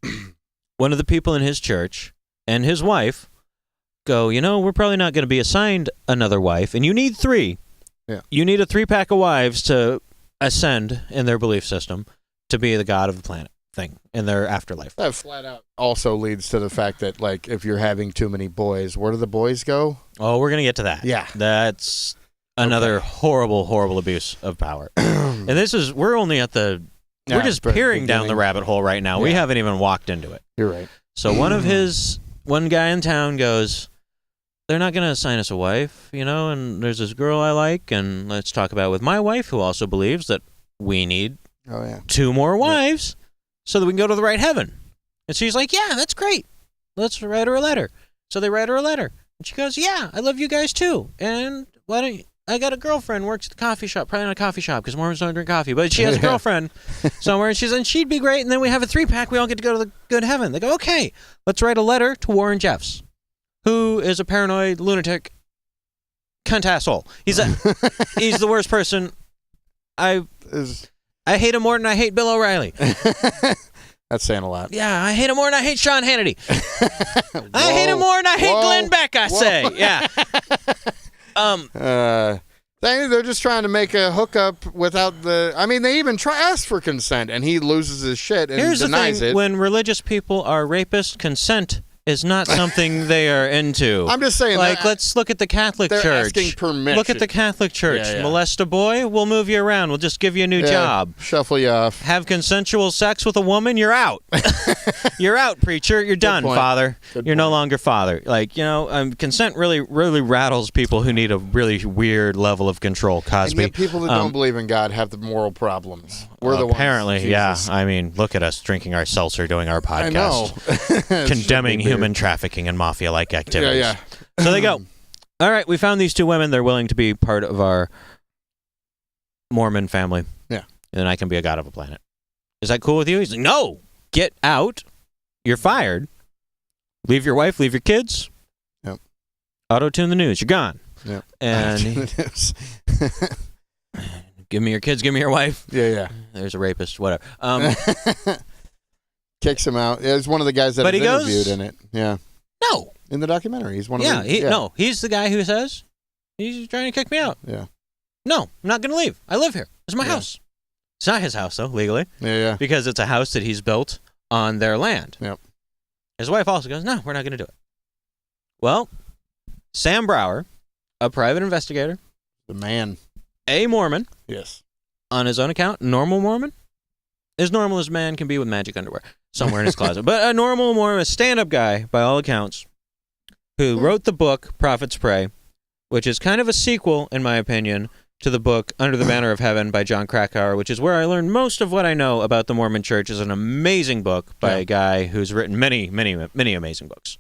one of the people in his church, and his wife go, we're probably not going to be assigned another wife, and you need 3. Yeah. You need a 3-pack of wives to ascend in their belief system to be the god of the planet thing in their afterlife. That flat out also leads to the fact that, like, if you're having too many boys, where do the boys go? Oh, we're going to get to that. Yeah. That's another horrible, horrible abuse of power. And we're only at we're just peering down the rabbit hole right now. Yeah. We haven't even walked into it. You're right. So one guy in town goes, they're not going to assign us a wife, and there's this girl I like, and let's talk about it with my wife, who also believes that we need 2 more wives so that we can go to the right heaven. And she's like, yeah, that's great. Let's write her a letter. So they write her a letter. And she goes, yeah, I love you guys too. And why don't you? I got a girlfriend, works at the coffee shop, probably not a coffee shop because Mormons don't drink coffee, but she has a girlfriend somewhere, and she'd be great, and then we have a 3-pack, we all get to go to the good heaven. They go, okay, let's write a letter to Warren Jeffs, who is a paranoid lunatic cunt asshole. He's the worst person. I hate him more than I hate Bill O'Reilly. That's saying a lot. Yeah, I hate him more than I hate Sean Hannity. I hate him more than I hate Glenn Beck, I say. Yeah. They're just trying to make a hookup without they even ask for consent, and he loses his shit and denies the thing, it. When religious people are rapists, consent is not something they are into. I'm just saying. Let's look at the Catholic Church. They're asking permission. Look at the Catholic Church. Yeah. Molest a boy, we'll move you around. We'll just give you a new job. Shuffle you off. Have consensual sex with a woman, you're out. You're out, preacher. You're done, father. You're no longer father. Consent really, really rattles people who need a really weird level of control, Cosby. And yet people that don't believe in God have the moral problems. We're the ones. Apparently, yeah. I mean, look at us drinking our seltzer, doing our podcast. I know. Condemning human trafficking and mafia-like activities. Yeah. So they go, all right, we found these 2 women. They're willing to be part of our Mormon family. Yeah. And then I can be a god of a planet. Is that cool with you? He's like, no, get out. You're fired. Leave your wife, leave your kids. Yep. Auto-tune the news. You're gone. Yep. And give me your kids, give me your wife. Yeah. There's a rapist, whatever. Kicks him out. It's one of the guys that was interviewed in it. Yeah. No. In the documentary. He's one of them. No, he's the guy who says he's trying to kick me out. Yeah. No, I'm not going to leave. I live here. It's my house. It's not his house, though, legally. Yeah. Because it's a house that he's built on their land. Yep. His wife also goes, no, we're not going to do it. Well, Sam Brower, a private investigator. The man. A Mormon. Yes. On his own account, normal Mormon. As normal as man can be with magic underwear somewhere in his closet. But a normal Mormon, a stand-up guy, by all accounts, who wrote the book, Prophets Pray, which is kind of a sequel, in my opinion, to the book Under the Banner of Heaven by John Krakauer, which is where I learned most of what I know about the Mormon Church. Is an amazing book by a guy who's written many, many, many amazing books.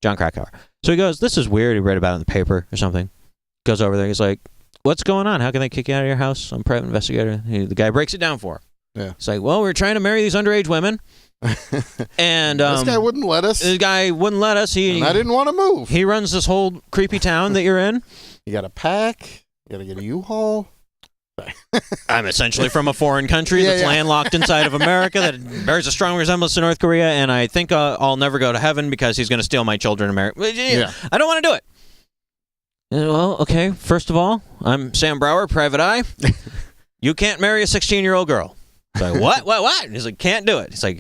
John Krakauer. So he goes, this is weird. He read about it in the paper or something. Goes over there. He's like, what's going on? How can they kick you out of your house? I'm a private investigator. The guy breaks it down for him. Yeah. It's like, well, we're trying to marry these underage women. And this guy wouldn't let us. This guy wouldn't let us. And I didn't want to move. He runs this whole creepy town that you're in. You got to pack. You got to get a U-Haul. I'm essentially from a foreign country that's landlocked inside of America that bears a strong resemblance to North Korea, and I think I'll never go to heaven because he's going to steal my children in America. I don't want to do it. Well, okay, first of all, I'm Sam Brower, Private Eye. You can't marry a 16-year-old girl. It's like, what? He's like, can't do it. It's like,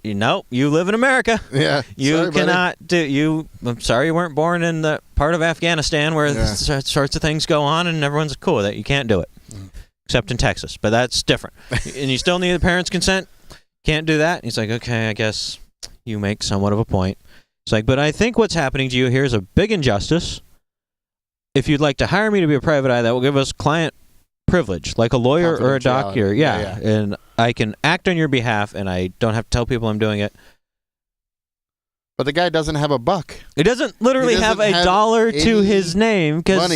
no, you live in America. Yeah. You cannot do, I'm sorry you weren't born in the part of Afghanistan where these sorts of things go on and everyone's cool with it. You can't do it. Except in Texas, but that's different. And you still need the parents' consent? Can't do that? He's like, okay, I guess you make somewhat of a point. It's like, but I think what's happening to you here is a big injustice. If you'd like to hire me to be a private eye, that will give us client privilege, like a lawyer or a doctor. Yeah. And I can act on your behalf, and I don't have to tell people I'm doing it. But the guy doesn't have a buck. He doesn't literally have a dollar to his name because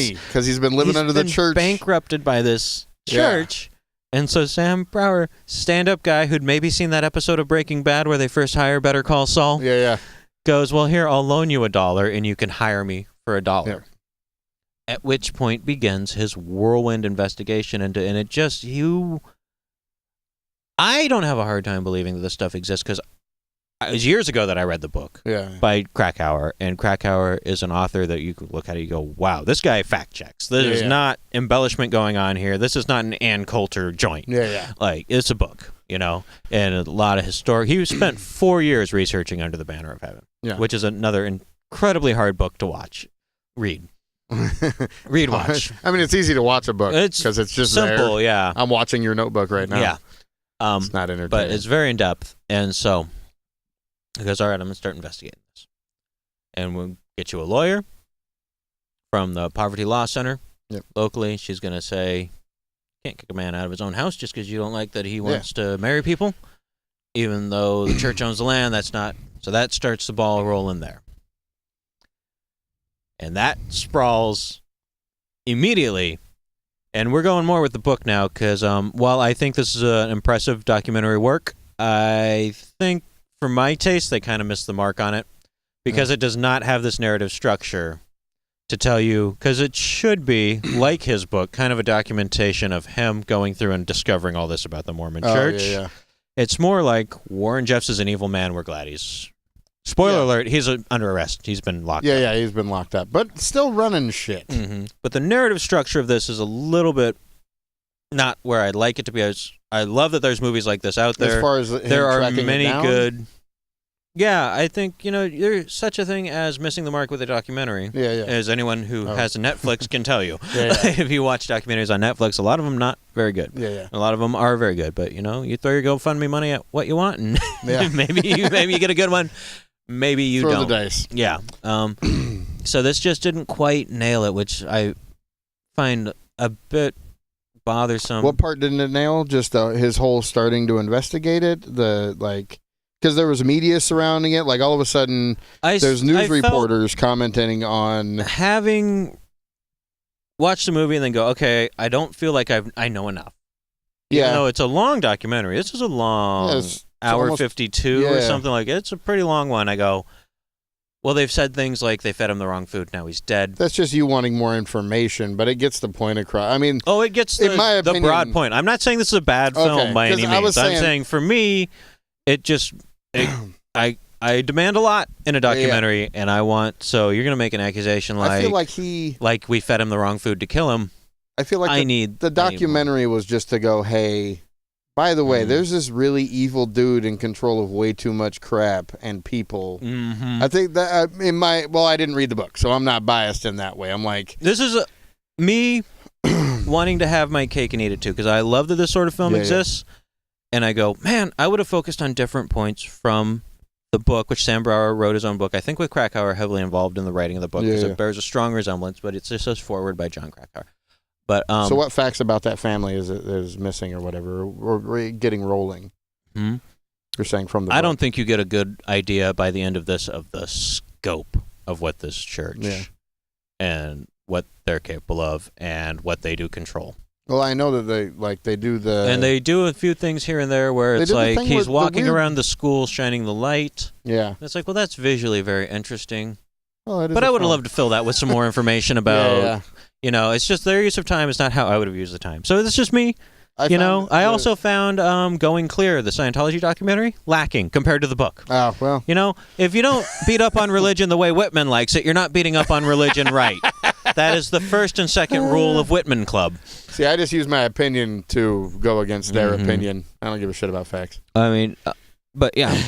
he's been living under the church, bankrupted by this church. And so Sam Brower, stand-up guy who'd maybe seen that episode of Breaking Bad where they first hire Better Call Saul, goes, well, here, I'll loan you $1 and you can hire me for $1. Yeah. At which point begins his whirlwind investigation into, and it just, I don't have a hard time believing that this stuff exists because it was years ago that I read the book by Krakauer, and Krakauer is an author that you could look at it and you go, wow, this guy fact checks. There's not embellishment going on here. This is not an Ann Coulter joint. Like, it's a book, and a lot of historic. He spent 4 years researching Under the Banner of Heaven, which is another incredibly hard book to read. Watch. I mean, it's easy to watch a book because it's just simple. there. Yeah, I'm watching your notebook right now. Yeah, it's not entertaining, but it's very in depth. And so he goes, all right, I'm gonna start investigating this, and we'll get you a lawyer from the Poverty Law Center locally. She's gonna say, can't kick a man out of his own house just because you don't like that he wants to marry people, even though the church owns the land. That's not. So that starts the ball rolling there. And that sprawls immediately. And we're going more with the book now because while I think this is an impressive documentary work, I think for my taste, they kind of missed the mark on it because it does not have this narrative structure to tell you, because it should be, like his book, kind of a documentation of him going through and discovering all this about the Mormon church. It's more like Warren Jeffs is an evil man. We're glad he's... Spoiler alert, he's under arrest. He's been locked up. Yeah, he's been locked up. But still running shit. Mm-hmm. But the narrative structure of this is a little bit not where I'd like it to be. I love that there's movies like this out there. As far as there are many good... Yeah, I think, there's such a thing as missing the mark with a documentary. As anyone who has a Netflix can tell you. If you watch documentaries on Netflix, a lot of them not very good. A lot of them are very good. But, you throw your GoFundMe money at what you want, and maybe you get a good one. Maybe you don't. Throw the dice. Yeah. So this just didn't quite nail it, which I find a bit bothersome. What part didn't it nail? Just his whole starting to investigate it? Because there was media surrounding it. Like, all of a sudden, there's news reporters commenting on... Having watched the movie and then go, okay, I don't feel like I know enough. Even though it's a long documentary. This is a long... hour almost, 52 or something like it. It's a pretty long one. I go, well, they've said things like they fed him the wrong food, now he's dead. That's just you wanting more information, but it gets the point across. I mean, it gets the broad point. I'm not saying this is a bad film by any means. I'm saying for me, it just I demand a lot in a documentary, and I want, so you're gonna make an accusation like, I feel like we fed him the wrong food to kill him. I feel like the documentary was just to go, hey, by the way, there's this really evil dude in control of way too much crap and people. I think that I didn't read the book, so I'm not biased in that way. I'm like, this is me wanting to have my cake and eat it too, because I love that this sort of film exists. And I go, man, I would have focused on different points from the book, which Sam Brower wrote his own book. I think with Krakauer heavily involved in the writing of the book because it bears a strong resemblance, but it's just as forward by John Krakauer. But so what facts about that family is missing or whatever, or getting rolling? You're saying from the book. I don't think you get a good idea by the end of this of the scope of what this church and what they're capable of and what they do control. Well, I know that they do the... And they do a few things here and there where it's like he's walking around the school shining the light. Yeah. And it's like, well, that's visually very interesting. Well, but I would have loved to fill that with some more information about, You know, it's just their use of time is not how I would have used the time. So it's just me. I also found Going Clear, the Scientology documentary, lacking compared to the book. Oh, well. You know, if you don't beat up on religion the way Whitman likes it, you're not beating up on religion right. That is the first and second rule of Whitman Club. See, I just use my opinion to go against their opinion. I don't give a shit about facts. I mean, but yeah,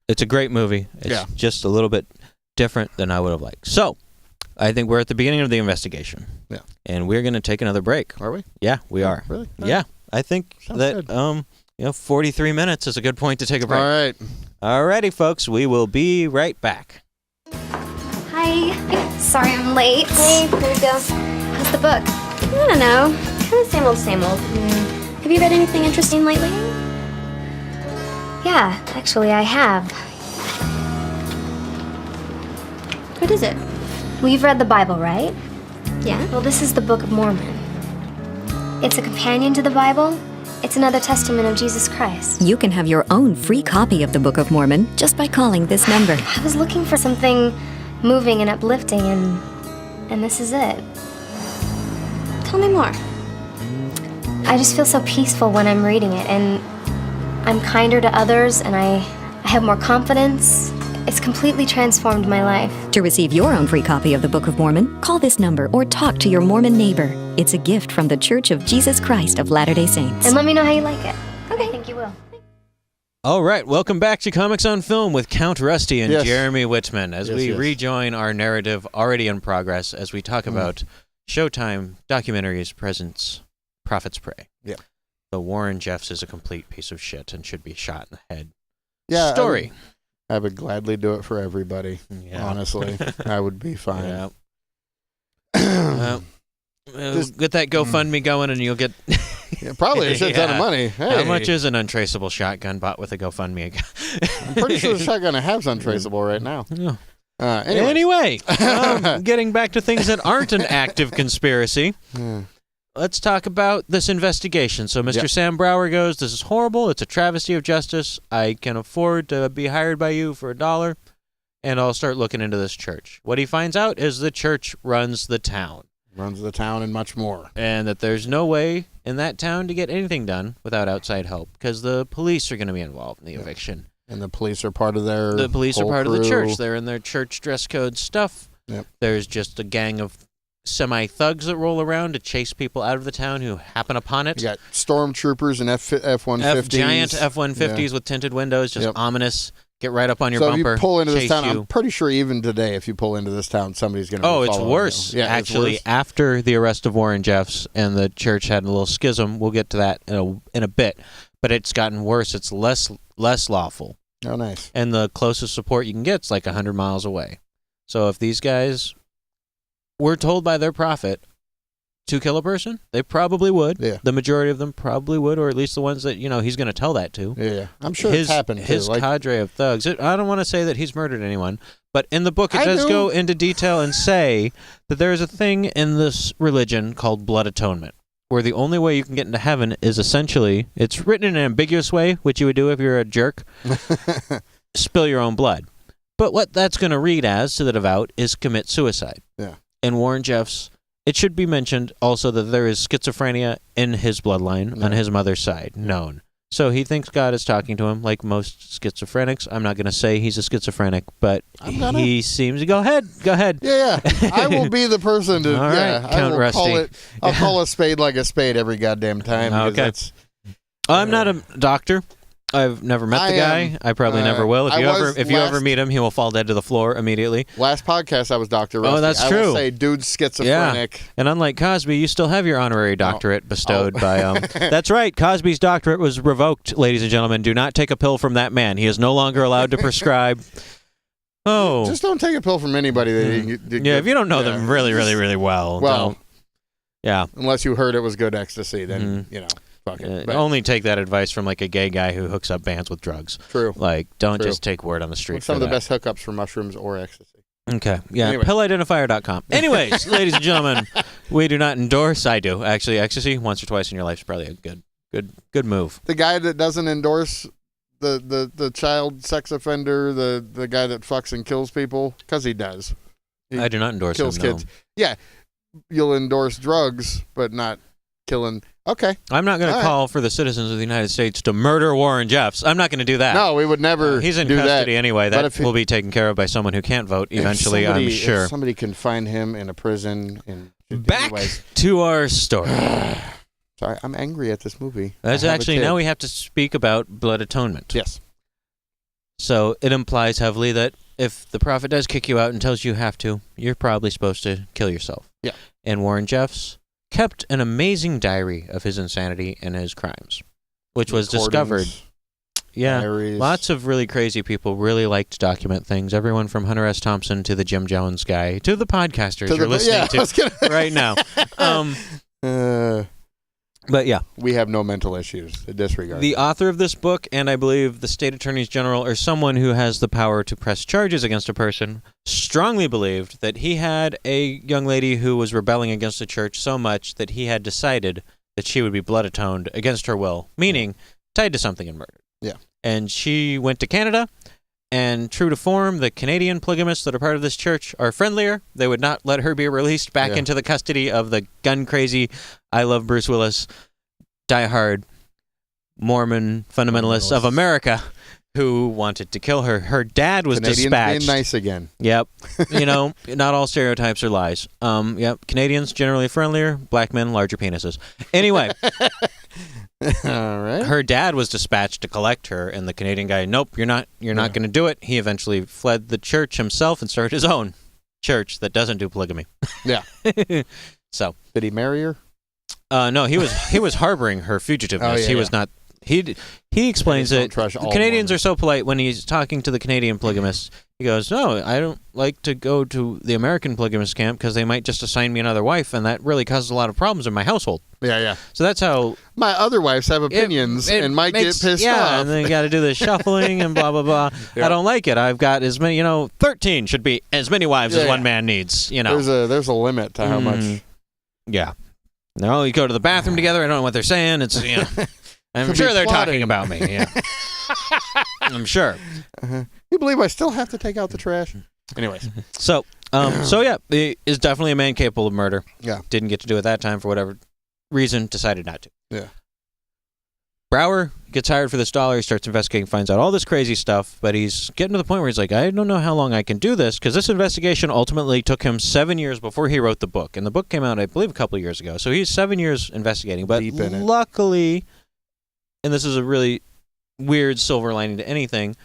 it's a great movie. It's just a little bit different than I would have liked. So, I think we're at the beginning of the investigation. Yeah. And we're going to take another break. Are we? Yeah, we are. Really? Yeah. I think Sounds that good. 43 minutes is a good point to take a break. All right. Alrighty, folks, we will be right back. Hi. Sorry I'm late. Hey, here we go. How's the book? I don't know. Kind of same old, same old. Have you read anything interesting lately? Yeah, actually I have. What is it? Well, you've read the Bible, right? Yeah? Well, this is the Book of Mormon. It's a companion to the Bible. It's another testament of Jesus Christ. You can have your own free copy of the Book of Mormon just by calling this number. I was looking for something moving and uplifting, and this is it. Tell me more. I just feel so peaceful when I'm reading it, and I'm kinder to others, and I have more confidence. It's completely transformed my life. To receive your own free copy of the Book of Mormon, call this number or talk to your Mormon neighbor. It's a gift from the Church of Jesus Christ of Latter-day Saints. And let me know how you like it. Okay. I think you will. All right, welcome back to Comics on Film with Count Rusty and Yes. Jeremy Whitman as we Yes. rejoin our narrative already in progress as we talk about Showtime documentaries presents Prophet's Prey. Yeah. The Warren Jeffs is a complete piece of shit and should be shot in the head. Yeah. Story. I would gladly do it for everybody. Yeah. Honestly, I would be fine. Yeah. Just- Get that GoFundMe going and you'll get... Yeah, probably a shit ton of Yeah. money. Hey, How much is an untraceable shotgun bought with a GoFundMe account? I'm pretty sure the shotgun I have is untraceable right now. Yeah. Anyway. Anyway, getting back to things that aren't an active conspiracy, let's talk about this investigation. So Mr. Yep. Sam Brower goes, this is horrible. It's a travesty of justice. I can afford to be hired by you for $1, and I'll start looking into this church. What he finds out is the church runs the town, Runs the town and much more. and that there's no way in that town to get anything done without outside help because the police are going to be involved in the eviction. And the police are part of their The police are whole part of the crew. church. They're in their church dress code stuff. Yep. There's just a gang of semi-thugs that roll around to chase people out of the town who happen upon it. You got stormtroopers and F-150s. Giant F-150s with tinted windows, just Yep. ominous. Get right up on your So bumper. if you pull into this chase town, you. I'm pretty sure even today, if you pull into this town, somebody's going to Oh, it's worse. Yeah, Actually, it's worse. after the arrest of Warren Jeffs and the church had a little schism, we'll get to that in a bit. But it's gotten worse. It's less lawful. Oh, nice. And the closest support you can get is like 100 miles away. So if these guys were told by their prophet to kill a person, they probably would. Yeah. The majority of them probably would, or at least the ones that, he's going to tell that to. Yeah. I'm sure his, it's happened, too. His cadre of thugs. I don't want to say that he's murdered anyone, but in the book it I does do. go into detail and say that there is a thing in this religion called blood atonement, where the only way you can get into heaven is essentially, it's written in an ambiguous way, which you would do if you're a jerk, spill your own blood. But what that's going to read as to the devout is commit suicide. Yeah. And Warren Jeffs, it should be mentioned also that there is schizophrenia in his bloodline on his mother's side, known. So he thinks God is talking to him like most schizophrenics. I'm not going to say he's a schizophrenic, but he seems to... Go ahead. Yeah. I will be the person to... All right, yeah, I Count will Rusty. call it... I'll call a spade like a spade every goddamn time. because Okay. that's- I'm not a doctor. I've never met the guy. I probably never will. If you ever meet him, he will fall dead to the floor immediately. Last podcast, I was Dr. Rusty. Oh, that's I true. will say, dude's schizophrenic. Yeah. And unlike Cosby, you still have your honorary doctorate bestowed by... That's right. Cosby's doctorate was revoked, ladies and gentlemen. Do not take a pill from that man. He is no longer allowed to prescribe... Oh. Just don't take a pill from anybody. That if you don't know them really, really, really well. Don't. Yeah. Unless you heard it was good ecstasy, then, fuck it. But Only take that advice from like a gay guy who hooks up bands with drugs. True. Like, don't True. just take word on the street. What's some for of the that. best hookups for mushrooms or ecstasy? Okay. Yeah. Anyway. Pillidentifier.com. Anyways, ladies and gentlemen, we do not endorse. I do actually. Ecstasy once or twice in your life is probably a good move. The guy that doesn't endorse the child sex offender, the guy that fucks and kills people, because he does. He I do not endorse kills him, no. kids. Yeah. you'll endorse drugs, but not killing. Okay. I'm not going to call for the citizens of the United States to murder Warren Jeffs. I'm not going to do that. No, we would never. He's in do custody that. anyway. That will be taken care of by someone who can't vote eventually, I'm sure. If somebody can find him in a prison. Back to our story. Sorry, I'm angry at this movie. That's actually, now we have to speak about blood atonement. Yes. So it implies heavily that if the prophet does kick you out and tells you have to, you're probably supposed to kill yourself. Yeah. And Warren Jeffs kept an amazing diary of his insanity and his crimes, which was discovered. Yeah. Diaries. Lots of really crazy people really like to document things. Everyone from Hunter S. Thompson to the Jim Jones guy to the podcasters you're listening to right now. But yeah. We have no mental issues. Disregard. The author of this book, and I believe the state attorneys general, or someone who has the power to press charges against a person, strongly believed that he had a young lady who was rebelling against the church so much that he had decided that she would be blood atoned against her will, meaning tied to something and murdered. Yeah. And she went to Canada, and true to form, the Canadian polygamists that are part of this church are friendlier. They would not let her be released back into the custody of the gun-crazy, I love Bruce Willis, diehard Mormon fundamentalists of America who wanted to kill her. Her dad was dispatched. Being nice again. Yep. Not all stereotypes are lies. Yep. Canadians generally friendlier, black men larger penises. Anyway. All right. Her dad was dispatched to collect her, and the Canadian guy, nope, you're not going to do it. He eventually fled the church himself and started his own church that doesn't do polygamy. Yeah. So, did he marry her? No, he was harboring her fugitiveness. He was not. He explains that Canadians are so polite when he's talking to the Canadian polygamists. He goes, "No, I don't like to go to the American polygamist camp because they might just assign me another wife, and that really causes a lot of problems in my household." Yeah. So that's how my other wives have opinions and might get pissed off. Yeah, and then you got to do the shuffling and blah blah blah. I don't like it. I've got as many. 13 should be as many wives as one man needs. There's a limit to how much. Yeah. No, you go to the bathroom together. I don't know what they're saying. It's I'm sure they're talking about me. Yeah. I'm sure. You believe I still have to take out the trash? Anyways. So yeah, he is definitely a man capable of murder. Yeah. Didn't get to do it that time for whatever reason, decided not to. Yeah. Brower gets hired for this dollar. He starts investigating, finds out all this crazy stuff, but he's getting to the point where he's like, I don't know how long I can do this, because this investigation ultimately took him 7 years before he wrote the book. And the book came out, I believe, a couple of years ago. So he's 7 years investigating. But luckily, and this is a really weird silver lining to anything,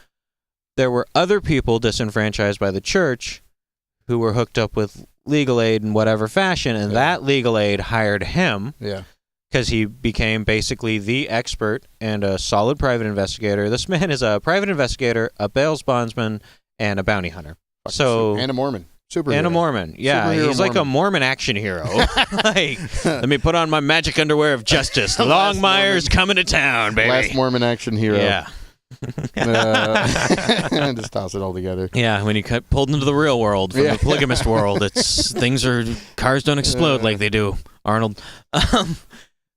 there were other people disenfranchised by the church who were hooked up with legal aid in whatever fashion, and that legal aid hired him. Yeah. Because he became basically the expert and a solid private investigator. This man is a private investigator, a bail bondsman, and a bounty hunter. And a Mormon. Superhero. And a Mormon. Yeah, he's like a Mormon action hero. Let me put on my magic underwear of justice. Longmire's coming to town, baby. Last Mormon action hero. Yeah. Just toss it all together. Yeah, when you pulled into the real world from the polygamist world, cars don't explode like they do, Arnold.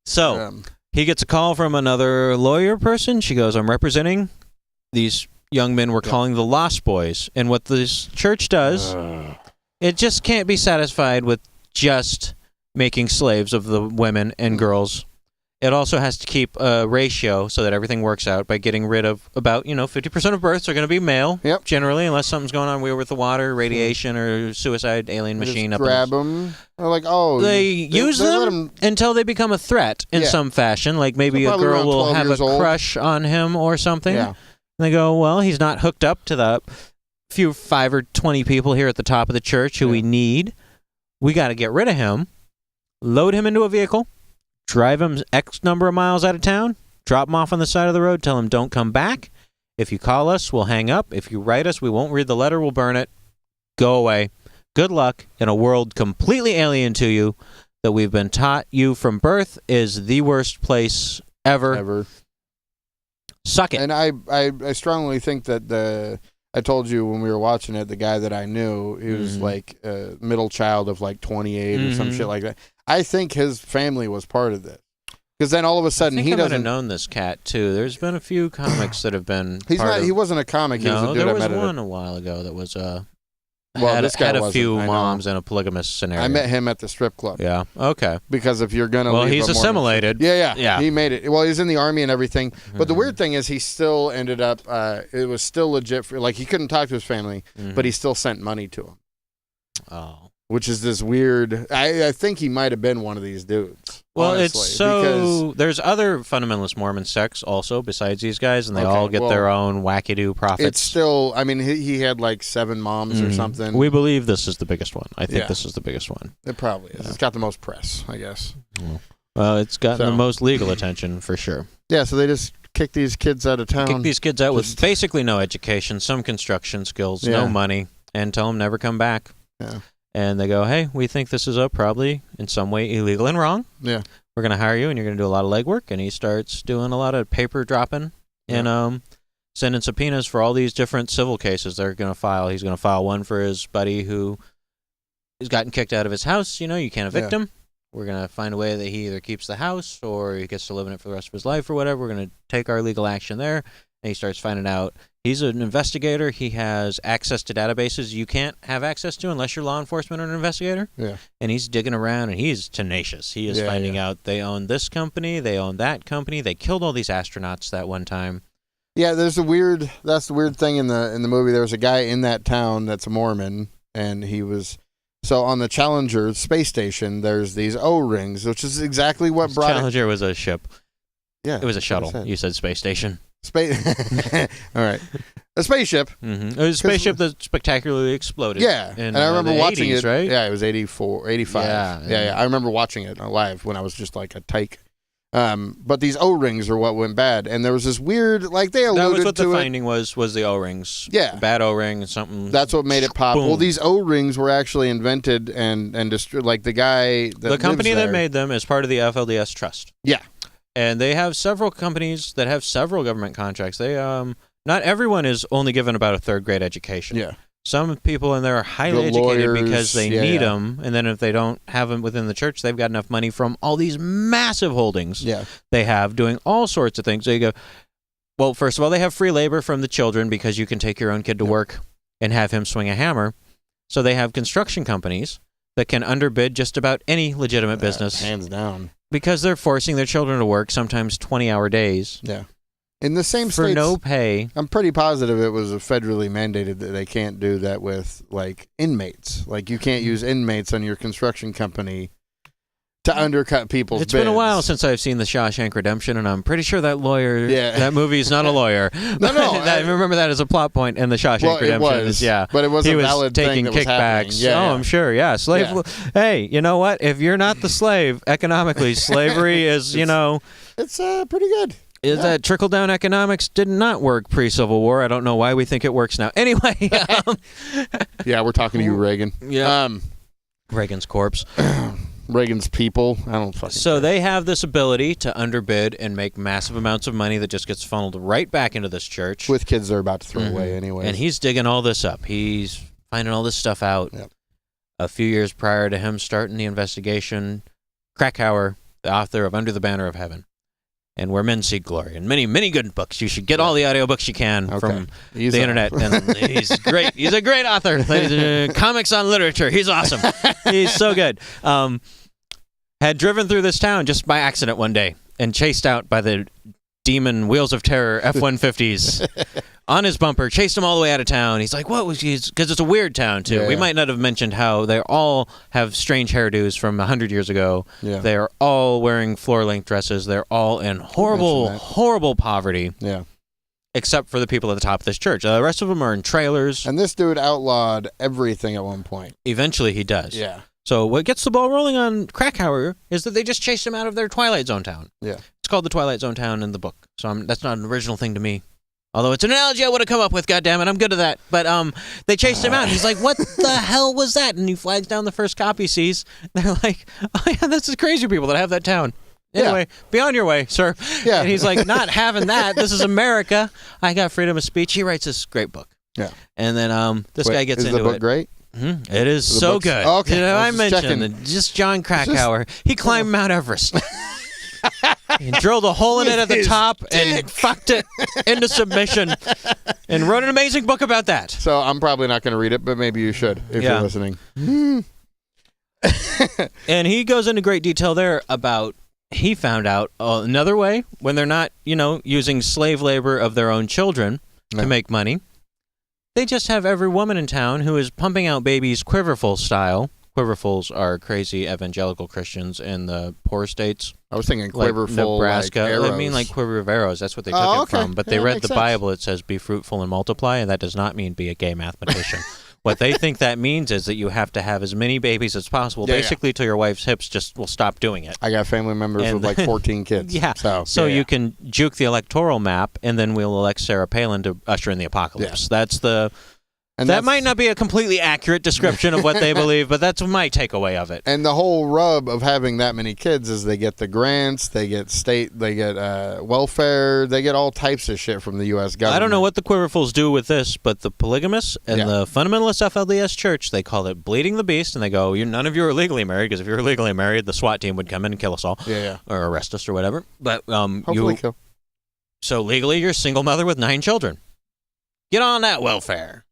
So he gets a call from another lawyer person. She goes, I'm representing these young men we're calling the Lost Boys. And what this church does, it just can't be satisfied with just making slaves of the women and girls. It also has to keep a ratio so that everything works out by getting rid of about, 50% of births are going to be male, generally, unless something's going on with the water, radiation, or suicide, alien machine. Just grab them. They're like, they use them until they become a threat in some fashion. Like maybe a girl will have a crush on him or something. Yeah. And they go, well, he's not hooked up to the few 5 or 20 people here at the top of the church who we need. We got to get rid of him, load him into a vehicle, drive him X number of miles out of town, drop him off on the side of the road, tell him don't come back. If you call us, we'll hang up. If you write us, we won't read the letter, we'll burn it. Go away. Good luck in a world completely alien to you that we've been taught you from birth is the worst place ever. Suck it. And I strongly think that I told you when we were watching it, the guy that I knew, he was like a middle child of like 28 or some shit like that. I think his family was part of this. Because then all of a sudden he doesn't. I might have known this cat too. There's been a few comics that have been. He wasn't a comic. He was a dude there I was met one a while ago that was. I Well, this guy had a wasn't, few I know. moms in a polygamous scenario. I met him at the strip club. Yeah. Okay. Because if you're gonna, Well, leave he's a Mormon- assimilated. Yeah. He made it. Well, he's in the army and everything. But the Mm-hmm. weird thing is, he still ended up. It was still legit. Like he couldn't talk to his family, but he still sent money to him. Oh. Which is this weird. I think he might have been one of these dudes. Well, honestly, it's so. There's other fundamentalist Mormon sects also besides these guys, and they Okay, all get well, their own wackadoo prophets. It's still. I mean, he had like 7 moms or something. We believe this is the biggest one. I think Yeah. this is the biggest one. It probably is. It's got the most press, I guess. Well, it's gotten So- the most legal attention for sure. Yeah. So they just kick these kids out of town. Kick these kids out with just- basically no education, some construction skills, Yeah. no money, and tell them never come back. Yeah. And they go, hey, we think this is probably in some way illegal and wrong. Yeah. We're going to hire you, and you're going to do a lot of legwork. And he starts doing a lot of paper dropping and sending subpoenas for all these different civil cases they're going to file. He's going to file one for his buddy who has gotten kicked out of his house. You can't evict him. We're going to find a way that he either keeps the house or he gets to live in it for the rest of his life or whatever. We're going to take our legal action there. And he starts finding out he's an investigator. He has access to databases you can't have access to unless you're law enforcement or an investigator. Yeah. And he's digging around, and he's tenacious. He is finding out they own this company, they own that company. They killed all these astronauts that one time. Yeah, that's the weird thing in the movie. There was a guy in that town that's a Mormon, and he was so on the Challenger space station. There's these O-rings, which is exactly what brought Challenger was a ship. Yeah, It was a that's what I shuttle. said. You said space station. Space. All right, a spaceship. Mm-hmm. It was a spaceship that spectacularly exploded. Yeah, in, and I remember the watching 80s, it. right? Yeah, it was 84, 85. Yeah. I remember watching it live when I was just like a tyke. But these O-rings are what went bad, and there was this weird, like they alluded That was what to the it. finding was the O-rings. Yeah. Bad O-ring, something. That's what made it pop. Boom. Well, these O-rings were actually invented and like the guy that The company lives that there- made them is part of the FLDS Trust. Yeah. And they have several companies that have several government contracts. They not everyone is only given about a third grade education. Yeah. Some people in there are highly The educated lawyers, because they yeah, need yeah. them, and then if they don't have them within the church, they've got enough money from all these massive holdings Yeah. they have doing all sorts of things. So you go, well, first of all, they have free labor from the children because you can take your own kid to work and have him swing a hammer. So they have construction companies that can underbid just about any legitimate business hands down. because they're forcing their children to work sometimes 20-hour days Yeah. In the same for states, no pay. I'm pretty positive it was federally mandated that they can't do that with like inmates. Like you can't use inmates on your construction company to undercut people's It's been a bids. while since I've seen the Shawshank Redemption, and I'm pretty sure that lawyer, that movie is not a lawyer. No, I remember that as a plot point in the Shawshank Well, it Redemption. was, yeah, but it was he a was valid taking thing that was happening. kickbacks. Yeah, oh, yeah. I'm sure. Yeah, slave. Yeah. Hey, you know what? If you're not the slave economically, slavery is it's pretty good. That trickle down economics did not work pre-Civil War. I don't know why we think it works now. Anyway, Yeah, we're talking to you, Reagan. Yeah. Reagan's corpse. Reagan's people. I don't fucking. So they have this ability to underbid and make massive amounts of money that just gets funneled right back into this church. With kids they're about to throw away anyway. And he's digging all this up. He's finding all this stuff out. Yep. A few years prior to him starting the investigation, Krakauer, the author of Under the Banner of Heaven, and Where Men Seek Glory, and many, many good books. You should get all the audiobooks you can from He's the internet. And he's great. He's a great author. Comics on literature. He's awesome. He's so good. Had driven through this town just by accident one day and chased out by the demon Wheels of Terror F-150s on his bumper, chased him all the way out of town. He's like, what was he? Because it's a weird town, too. Yeah, We yeah. might not have mentioned how they all have strange hairdos from 100 years ago. Yeah. They are all wearing floor-length dresses. They're all in horrible, mentioned that. horrible poverty, Yeah. except for the people at the top of this church. The rest of them are in trailers. And this dude outlawed everything at one point. Eventually, he does. Yeah. So what gets the ball rolling on Krakauer is that they just chased him out of their Twilight Zone town. Yeah. It's called the Twilight Zone town in the book. So that's not an original thing to me. Although it's an analogy I would have come up with, goddammit, I'm good at that. But they chased him out, and he's like, what the hell was that? And he flags down the first cop he sees. They're like, oh yeah, this is crazy people that have that town. Anyway, be on your way, sir. Yeah. And he's like, not having that. This is America. I got freedom of speech. He writes this great book. Yeah. And then this guy gets is into the book it. great? Mm-hmm. It is The so book's- good. Okay, You know, I I was just mentioned checking. that just John Krakauer. He climbed Mount Everest. He drilled a hole in it at the top and fucked it into submission and wrote an amazing book about that. So I'm probably not going to read it, but maybe you should if you're listening. And he goes into great detail there about he found out another way when they're not, using slave labor of their own children to make money. They just have every woman in town who is pumping out babies quiverful style. Quiverfuls are crazy evangelical Christians in the poor states. I was thinking quiverful, Nebraska. like arrows. I mean, like quiver of arrows. That's what they took it from. But they read the Bible. It says, "Be fruitful and multiply," and that does not mean be a gay mathematician. What they think that means is that you have to have as many babies as possible, basically till your wife's hips just will stop doing it. I got family members with like 14 kids. So you can juke the electoral map, and then we'll elect Sarah Palin to usher in the apocalypse. That's the... That might not be a completely accurate description of what they believe, but that's my takeaway of it. And the whole rub of having that many kids is they get the grants, they get welfare, they get all types of shit from the U.S. government. I don't know what the Quiverfuls do with this, but the polygamists and the fundamentalist FLDS church, they call it bleeding the beast, and they go, none of you are legally married, because if you were legally married, the SWAT team would come in and kill us all. Or arrest us or whatever. But hopefully kill. So legally, you're a single mother with 9 children. Get on that welfare.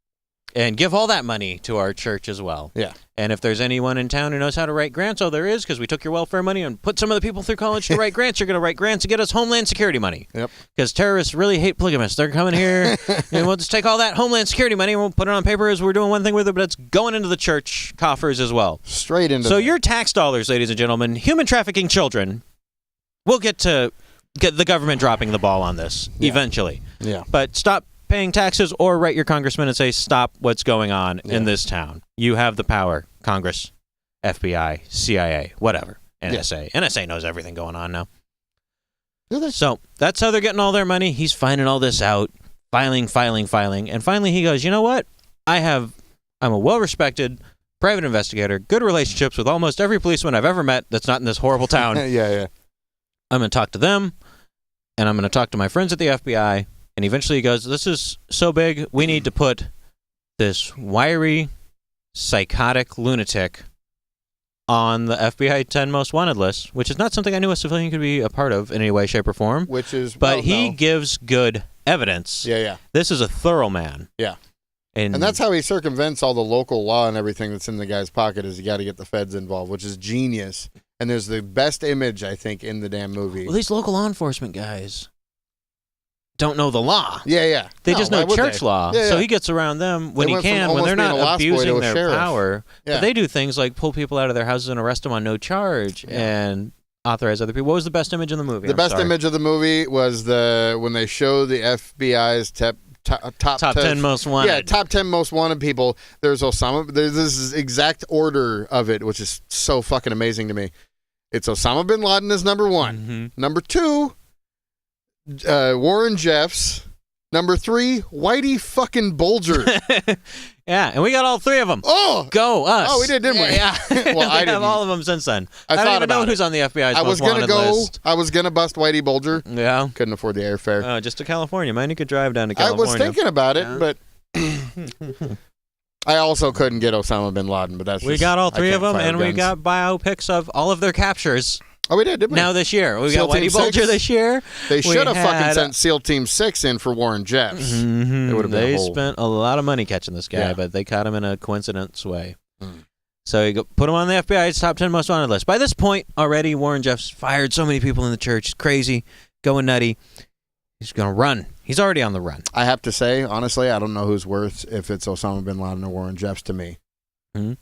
And give all that money to our church as well. Yeah. And if there's anyone in town who knows how to write grants, there is, because we took your welfare money and put some of the people through college to write grants. You're going to write grants to get us Homeland Security money. Yep. Because terrorists really hate polygamists. They're coming here, and we'll just take all that Homeland Security money and we'll put it on paper as we're doing one thing with it, but it's going into the church coffers as well. Straight into So your tax dollars, ladies and gentlemen, human trafficking children, we'll get the government dropping the ball on this eventually. Yeah. But stop paying taxes, or write your congressman and say, stop what's going on in this town. You have the power. Congress, FBI, CIA, whatever. NSA. NSA knows everything going on now. So that's how they're getting all their money. He's finding all this out, filing. And finally he goes, you know what? I'm a well-respected private investigator, good relationships with almost every policeman I've ever met that's not in this horrible town. Yeah. I'm going to talk to them, and I'm going to talk to my friends at the FBI. And eventually he goes, this is so big, we need to put this wiry, psychotic lunatic on the FBI 10 Most Wanted list, which is not something I knew a civilian could be a part of in any way, shape, or form. But he gives good evidence. Yeah. This is a thorough man. Yeah. And that's how he circumvents all the local law and everything that's in the guy's pocket, is you got to get the feds involved, which is genius. And there's the best image, I think, in the damn movie. Well, these local law enforcement guys don't know the law. Yeah. They just know church law. Yeah. So he gets around them when he can, when they're not abusing their power. Yeah. But they do things like pull people out of their houses and arrest them on no charge and authorize other people. What was the best image in the movie? The best image of the movie was when they show the FBI's top 10 most wanted. Yeah, top 10 most wanted people. There's Osama. There's this exact order of it, which is so fucking amazing to me. It's Osama bin Laden as number 1. Mm-hmm. Number 2, Warren Jeffs. Number 3, Whitey fucking Bulger. Yeah, and we got all 3 of them. Oh, go us! Oh, we did, didn't we? Yeah. Well, I have didn't. all of them since then. I don't thought even know about who's on the FBI's most wanted list. I was gonna bust Whitey Bulger. Yeah, couldn't afford the airfare. Just to California, man. You could drive down to California. I was thinking about it, but I also couldn't get Osama bin Laden. But that's we got all 3 of them, and we got biopics of all of of their captures. Oh, we did, didn't we? Now this year. We SEAL got Whitey Bulger this year. They should have fucking sent SEAL Team 6 in for Warren Jeffs. Mm-hmm. They spent a lot of money catching this guy, but they caught him in a coincidence way. So you put him on the FBI's top 10 most wanted list. By this point already, Warren Jeffs fired so many people in the church. He's crazy, going nutty. He's going to run. He's already on the run. I have to say, honestly, I don't know who's worse, if it's Osama bin Laden or Warren Jeffs to me. Mm-hmm.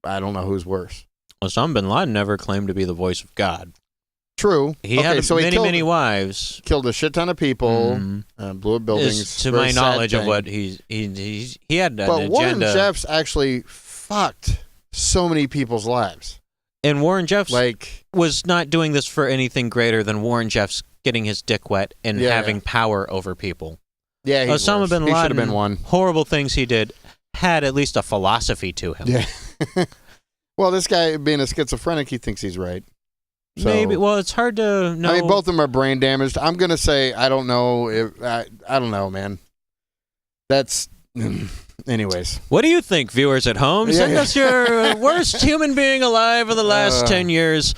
I don't know who's worse. Osama bin Laden never claimed to be the voice of God. True. He had many wives. Killed a shit ton of people. Blew up buildings. To my knowledge of what he had an agenda. But Warren Jeffs actually fucked so many people's lives. And Warren Jeffs was not doing this for anything greater than Warren Jeffs getting his dick wet and having power over people. Yeah, Osama bin Laden, he should have been one. Horrible things he did had at least a philosophy to him. Yeah. Well, this guy being a schizophrenic, he thinks he's right. So, maybe. Well, it's hard to know. I mean, both of them are brain damaged. I'm gonna say I don't know. I don't know, man. That's. Anyways. What do you think, viewers at home? Send us your worst human being alive in the last 10 years.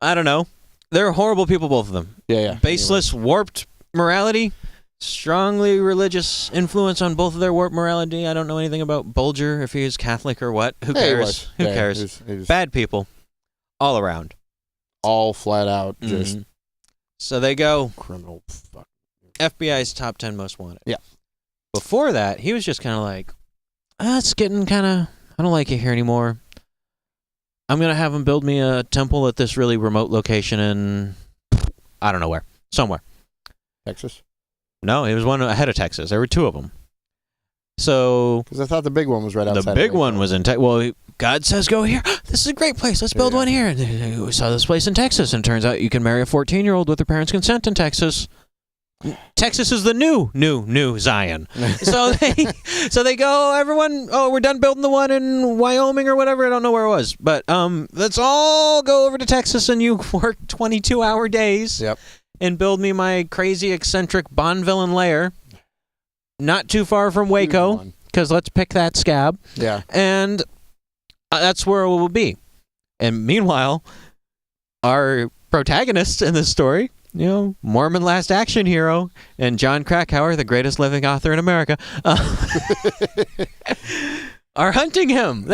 I don't know. They're horrible people, both of them. Yeah. Baseless, warped morality. Strongly religious influence on both of their warped morality. I don't know anything about Bulger, if he is Catholic or what. Who cares? Who cares? He was Bad people. All around. all flat out just So they go, criminal. Fuck. FBI's top 10 most wanted. Yeah. Before that, he was just kind of like, it's getting kind of, I don't like it here anymore. I'm going to have them build me a temple at this really remote location in, I don't know where, somewhere. Texas? No, it was one ahead of Texas. There were two of them. So, because I thought the big one was right outside. The big one was in Texas. Well, God says, go here. This is a great place. Let's build one here. And we saw this place in Texas, and it turns out you can marry a 14-year-old with her parents' consent in Texas. Texas is the new Zion. so they go, everyone, we're done building the one in Wyoming or whatever. I don't know where it was. But let's all go over to Texas, and you work 22-hour days and build me my crazy, eccentric Bond villain lair. Not too far from Waco, because let's pick that scab. Yeah. And that's where it will be. And meanwhile, our protagonist in this story, Mormon last action hero, and John Krakauer, the greatest living author in America, are hunting him.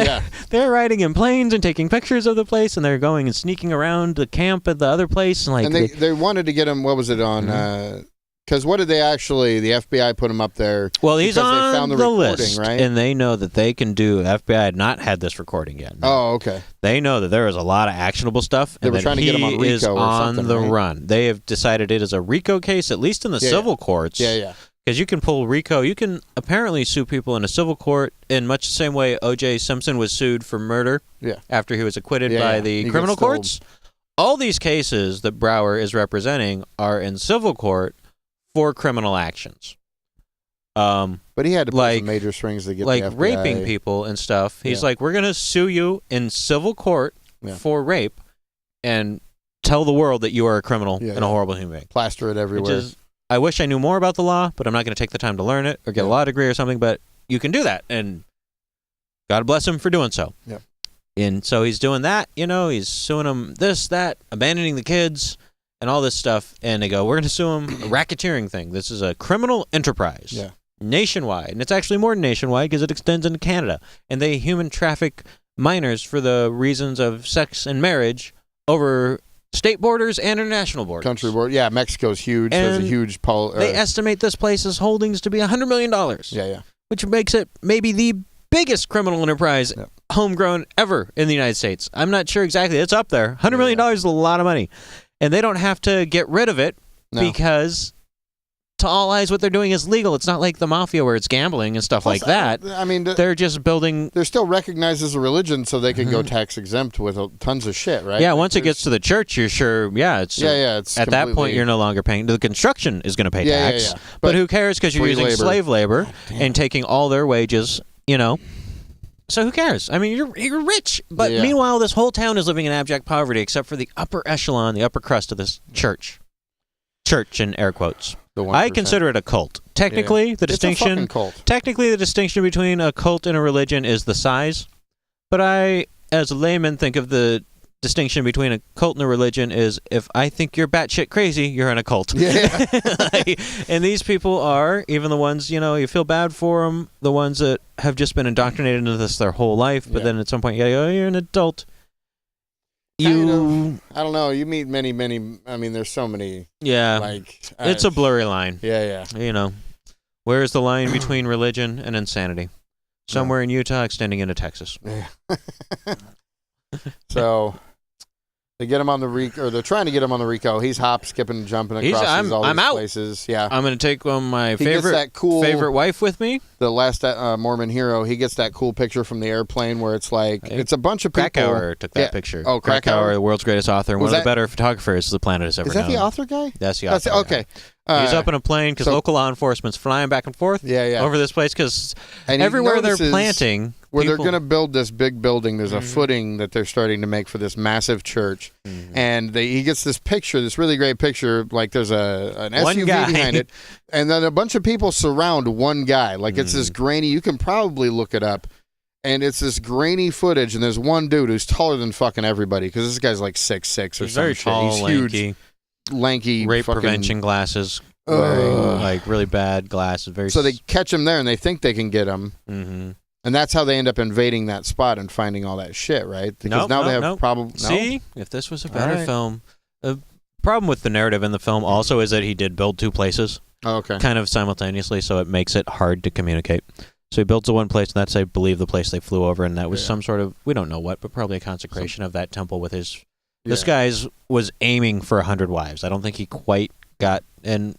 They're riding in planes and taking pictures of the place, and they're going and sneaking around the camp at the other place. And they wanted to get him, what was it, on... Because what did they actually, the FBI put him up there? Well, he's on they found the recording, list, right? and they know that they can do, FBI had not had this recording yet. No. Oh, okay. They know that there is a lot of actionable stuff, they and were trying to get him on RICO is or on something, the right? run. They have decided it is a RICO case, at least in the civil courts. Yeah. Because you can pull RICO, you can apparently sue people in a civil court in much the same way O.J. Simpson was sued for murder after he was acquitted by the criminal courts. All these cases that Brower is representing are in civil court for criminal actions. But he had to pull some major strings to get the FBI. Raping people and stuff. He's like, we're going to sue you in civil court for rape and tell the world that you are a criminal and a horrible human being. Plaster it everywhere. I wish I knew more about the law, but I'm not going to take the time to learn it or get a law degree or something, but you can do that, and God bless him for doing so. Yeah. And so he's doing that, he's suing them this, that, abandoning the kids, and all this stuff, and they go, we're going to sue him, a racketeering thing. This is a criminal enterprise, nationwide, and it's actually more than nationwide because it extends into Canada, and they human traffic minors for the reasons of sex and marriage over state borders and international borders. Country border, Mexico's huge. There's a huge... they estimate this place's holdings to be $100 million. Yeah. Which makes it maybe the biggest criminal enterprise homegrown ever in the United States. I'm not sure exactly. It's up there. $100 million is a lot of money. And they don't have to get rid of it because, to all eyes, what they're doing is legal. It's not like the mafia where it's gambling and stuff like that. I mean, they're just building... They're still recognized as a religion, so they can go tax exempt with tons of shit, right? Yeah, once it gets to the church, you're sure, it's at that point, you're no longer paying. The construction is going to pay tax. But who cares because you're using slave labor and taking all their wages, So who cares? I mean, you're rich. But meanwhile, this whole town is living in abject poverty except for the upper echelon, the upper crust of this church. Church in air quotes. I consider it a cult. Technically, the distinction... It's a fucking cult. Technically, the distinction between a cult and a religion is the size. But I, as a layman, think of the distinction between a cult and a religion is if I think you're batshit crazy, you're in a cult. Yeah. And these people are, even the ones, you feel bad for them, the ones that have just been indoctrinated into this their whole life, but then at some point you gotta go, you're an adult. I don't know. You meet many, I mean, there's so many. Yeah. It's a blurry line. Yeah. Where is the line between religion and insanity? Somewhere in Utah extending into Texas. Yeah. So... They get him on the RICO, or they're trying to get him on the RICO. He's skipping, jumping across all these places. Yeah, I'm going to take my favorite wife with me. The last Mormon hero, he gets that cool picture from the airplane where it's like it's a bunch of people. Krakauer took that picture. Oh, Krakauer, the world's greatest author, one of the better photographers the planet has ever known. Is that the author guy? That's the author. Okay. He's up in a plane because local law enforcement's flying back and forth over this place because everywhere they're planting... Where they're going to build this big building, there's a footing that they're starting to make for this massive church. And he gets this picture, this really great picture, like there's an SUV behind it. And then a bunch of people surround one guy. Like it's this grainy, you can probably look it up. And it's this grainy footage, and there's one dude who's taller than fucking everybody, because this guy's like 6'6" or He's very some tall, shit. He's lanky. huge, lanky. Rape fucking, prevention glasses. Wearing, like really bad glasses. Very. So they catch him there, and they think they can get him. Mm-hmm. And that's how they end up invading that spot and finding all that shit, right? Because now they have probably... See, if this was a better right. film. The problem with the narrative in the film also is that he did build two places. Oh, okay. Kind of simultaneously, so it makes it hard to communicate. So he builds the one place, and that's, I believe, the place they flew over, and that was some sort of, we don't know what, but probably a consecration of that temple with his... This guy's was aiming for 100 wives. I don't think he quite got... And,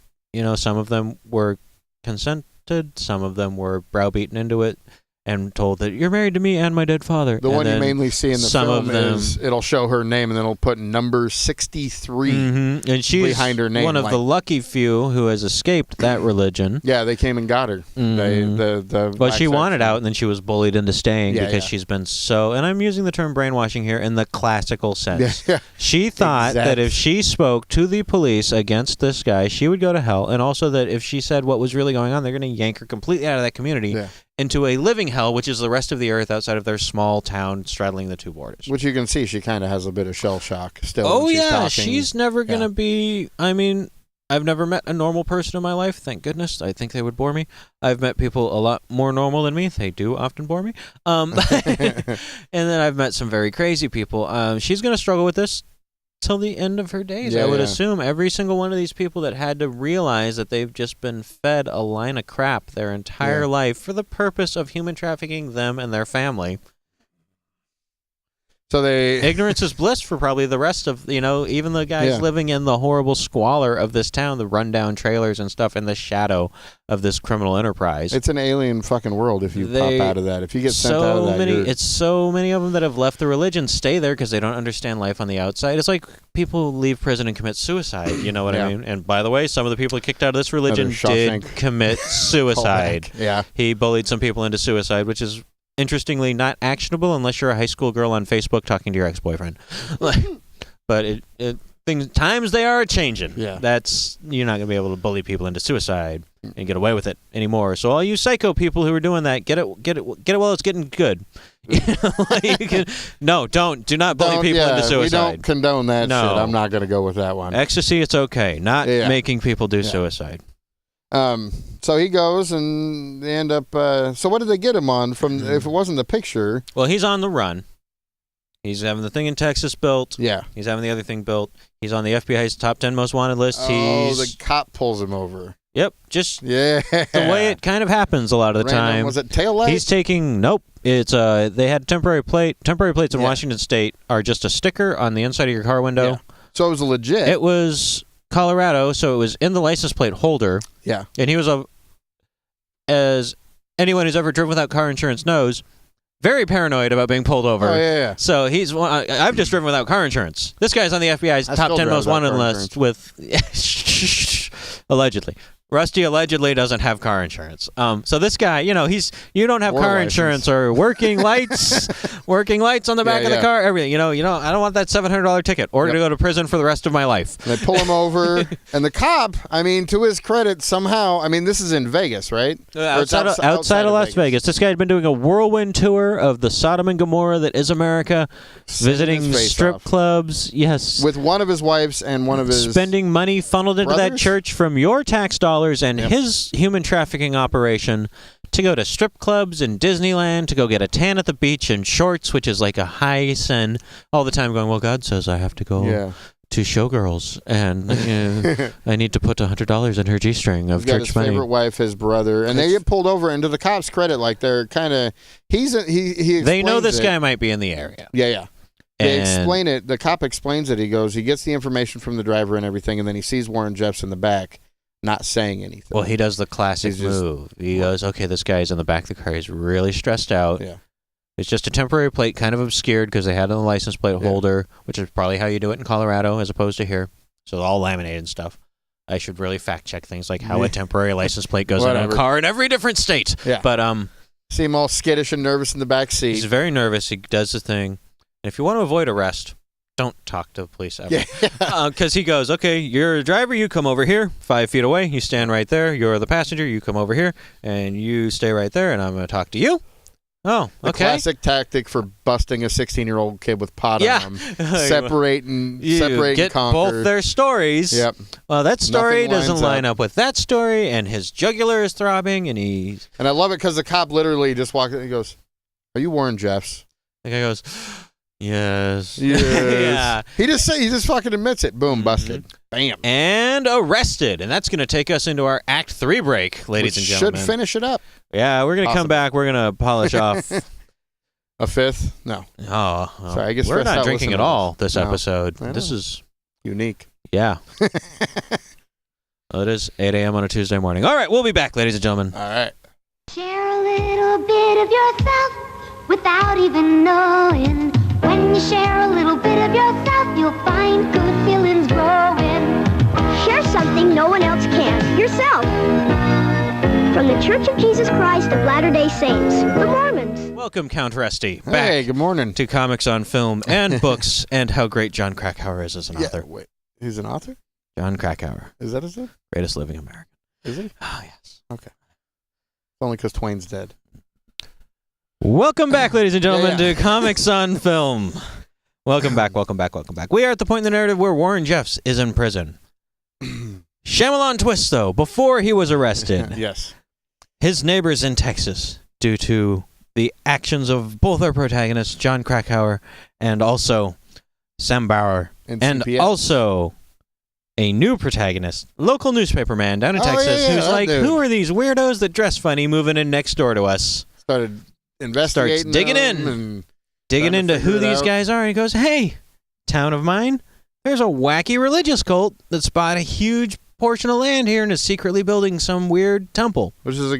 some of them were consented, some of them were browbeaten into it, and told that you're married to me and my dead father. The one you mainly see in the some film of them, is it'll show her name and then it'll put number 63 and she's behind her name. One of the lucky few who has escaped that religion. Yeah, they came and got her. Well, she wanted out, and then she was bullied into staying because she's been so. And I'm using the term brainwashing here in the classical sense. Yeah. She thought that if she spoke to the police against this guy, she would go to hell, and also that if she said what was really going on, they're going to yank her completely out of that community. Yeah. Into a living hell, which is the rest of the earth outside of their small town straddling the two borders. Which you can see she kind of has a bit of shell shock still. Oh, when she's talking. She's never going to be... I mean, I've never met a normal person in my life, thank goodness. I think they would bore me. I've met people a lot more normal than me. They do often bore me. And then I've met some very crazy people. She's going to struggle with this till the end of her days. I would assume every single one of these people that had to realize that they've just been fed a line of crap their entire life for the purpose of human trafficking them and their family. So ignorance is bliss for probably the rest of, even the guys living in the horrible squalor of this town, the rundown trailers and stuff in the shadow of this criminal enterprise. It's an alien fucking world if you pop out of that. If you get sent out of that, it's so many of them that have left the religion stay there because they don't understand life on the outside. It's like people leave prison and commit suicide, you know what I mean? And by the way, some of the people kicked out of this religion did commit suicide. He bullied some people into suicide, which is interestingly not actionable unless you're a high school girl on Facebook talking to your ex-boyfriend. But times they are changing. Yeah. You're not going to be able to bully people into suicide and get away with it anymore. So all you psycho people who are doing that, get it while it's getting good. Do not bully people into suicide. We don't condone that shit. I'm not going to go with that one. Ecstasy, it's okay. Not making people do suicide. So he goes and they end up. So what did they get him on if it wasn't the picture? Well, he's on the run. He's having the thing in Texas built. Yeah. He's having the other thing built. He's on the FBI's top 10 most wanted list. The cop pulls him over. Yep. Just the way it kind of happens a lot of the time. Was it tail light? He's taking, nope. It's they had temporary plates in Washington State are just a sticker on the inside of your car window. Yeah. So it was legit. It was Colorado, so it was in the license plate holder. Yeah. And he was, as anyone who's ever driven without car insurance knows, very paranoid about being pulled over. Oh, yeah. So I've just driven without car insurance. This guy's on the FBI's top 10 most wanted list with, allegedly. Rusty allegedly doesn't have car insurance. So this guy, you don't have car insurance or working lights on the back of the car, everything. I don't want that $700 ticket or to go to prison for the rest of my life. They pull him over, and the cop, to his credit, somehow, this is in Vegas, right? Outside of Las Vegas. This guy had been doing a whirlwind tour of the Sodom and Gomorrah that is America, visiting strip clubs. Yes, with one of his wives and one of his spending money funneled into brothers? that church from your tax dollars and his human trafficking operation to go to strip clubs in Disneyland, to go get a tan at the beach in shorts, which is like a high sin, all the time going, well, God says I have to go to Showgirls, and I need to put $100 in her G-string of He's got church his money. favorite wife, his brother, and they get pulled over, and to the cops' credit, like they're kind of, they know this guy might be in the area. Yeah. They explain it, the cop explains it, he gets the information from the driver and everything, and then he sees Warren Jeffs in the back, not saying anything. Well, he does the classic move. He goes, okay, this guy's in the back of the car. He's really stressed out. Yeah. It's just a temporary plate, kind of obscured because they had it on the license plate holder, which is probably how you do it in Colorado as opposed to here. So all laminated and stuff. I should really fact check things like how a temporary license plate goes in a car in every different state. Yeah. But see him all skittish and nervous in the back seat. He's very nervous. He does the thing. And if you want to avoid arrest, don't talk to the police ever. Because he goes, okay, you're a driver, you come over here, 5 feet away, you stand right there. You're the passenger, you come over here, and you stay right there, and I'm going to talk to you. Oh, The okay. classic tactic for busting a 16-year-old kid with pot on him. Separate and get conquer. both their stories. Yep. Well, that story Nothing doesn't lines line up. up with that story, and his jugular is throbbing, and he's... And I love it because the cop literally just walks in and goes, "Are you Warren Jeffs?" The guy goes, yes. Yes. Yeah. He just fucking admits it. Boom, busted. Bam. And arrested. And that's going to take us into our Act 3 break, ladies and gentlemen. Should finish it up. Yeah, we're going to come back. We're going to polish off. A fifth? No. Oh, Sorry, I get we're stressed not out drinking listening at to all this. this No. episode. I This know. is, Unique. yeah. Well, it is 8 a.m. on a Tuesday morning. All right, we'll be back, ladies and gentlemen. All right. Share a little bit of yourself without even knowing. When you share a little bit of yourself, you'll find good feelings growing. Share something no one else can. Yourself. From the Church of Jesus Christ of Latter-day Saints, the Mormons. Welcome, Count Rusty, back Hey, good morning. to Comics on Film and Books and how great John Krakauer is as an author. Wait. He's an author? John Krakauer, Is that his name? greatest living American. Is he? Ah, yes. Only because Twain's dead. Welcome back, ladies and gentlemen, Yeah. to Comics on Film. Welcome back, welcome back, welcome back. We are at the point in the narrative where Warren Jeffs is in prison. Shyamalan twist, though, before he was arrested, Yes. his neighbors in Texas, due to the actions of both our protagonists, John Krakauer and also Sam Bauer, and CPS. also a new protagonist, local newspaper man down in Oh, Texas, yeah, who's that like, dude. who are these weirdos that dress funny moving in next door to us? Started investigating digging them in. and Digging Trying to into who figure it these out. guys are, and he goes, hey, town of mine, there's a wacky religious cult that's bought a huge portion of land here and is secretly building some weird temple. which is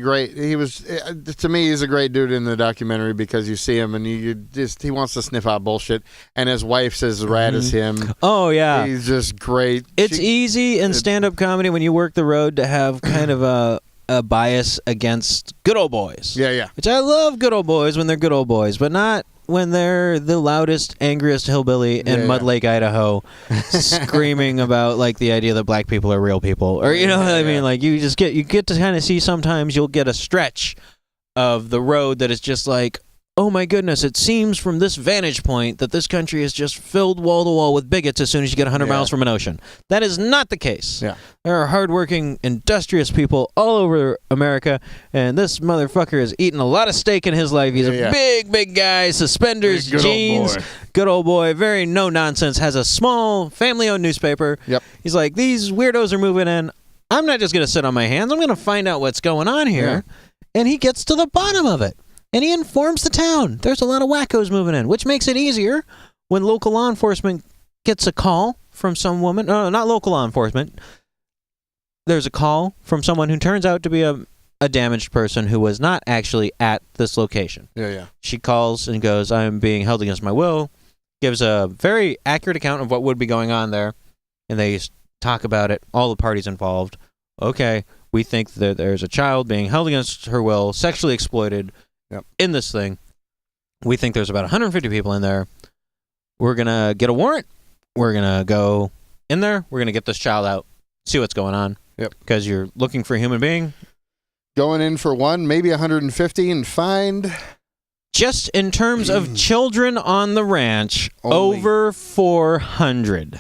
to me, he's a great dude in the documentary because you see him and he wants to sniff out bullshit, and his wife's as rad as him. Oh, yeah. He's just great. It's easy in stand-up comedy when you work the road to have kind of a bias against good old boys. Yeah. Which I love good old boys when they're good old boys, but not when they're the loudest, angriest hillbilly in Yeah, Mud yeah. Lake, Idaho, screaming about like the idea that black people are real people, or you know what I Yeah. mean? Like you get to kind of see sometimes you'll get a stretch of the road that is just like, oh my goodness, it seems from this vantage point that this country is just filled wall to wall with bigots as soon as you get 100 Yeah. miles from an ocean. That is not the case. Yeah. There are hardworking, industrious people all over America, and this motherfucker is eating a lot of steak in his life. He's Yeah. a big guy, suspenders, Good old jeans, boy. good old boy, very no nonsense, has a small family-owned newspaper. Yep. He's like, these weirdos are moving in. I'm not just going to sit on my hands. I'm going to find out what's going on here. And he gets to the bottom of it. And he informs the town. There's a lot of wackos moving in, which makes it easier when local law enforcement gets a call from some woman. No, not local law enforcement. There's a call from someone who turns out to be a damaged person who was not actually at this location. Yeah. She calls and goes, I'm being held against my will, gives a very accurate account of what would be going on there, and they talk about it, all the parties involved. Okay, we think that there's a child being held against her will, sexually exploited in this thing. We think there's about 150 people in there. We're going to get a warrant. We're going to go in there. We're going to get this child out, see what's going on. Yep. Because you're looking for a human being. Going in for one, maybe 150 and fined. Just in terms of children on the ranch, Only. over 400.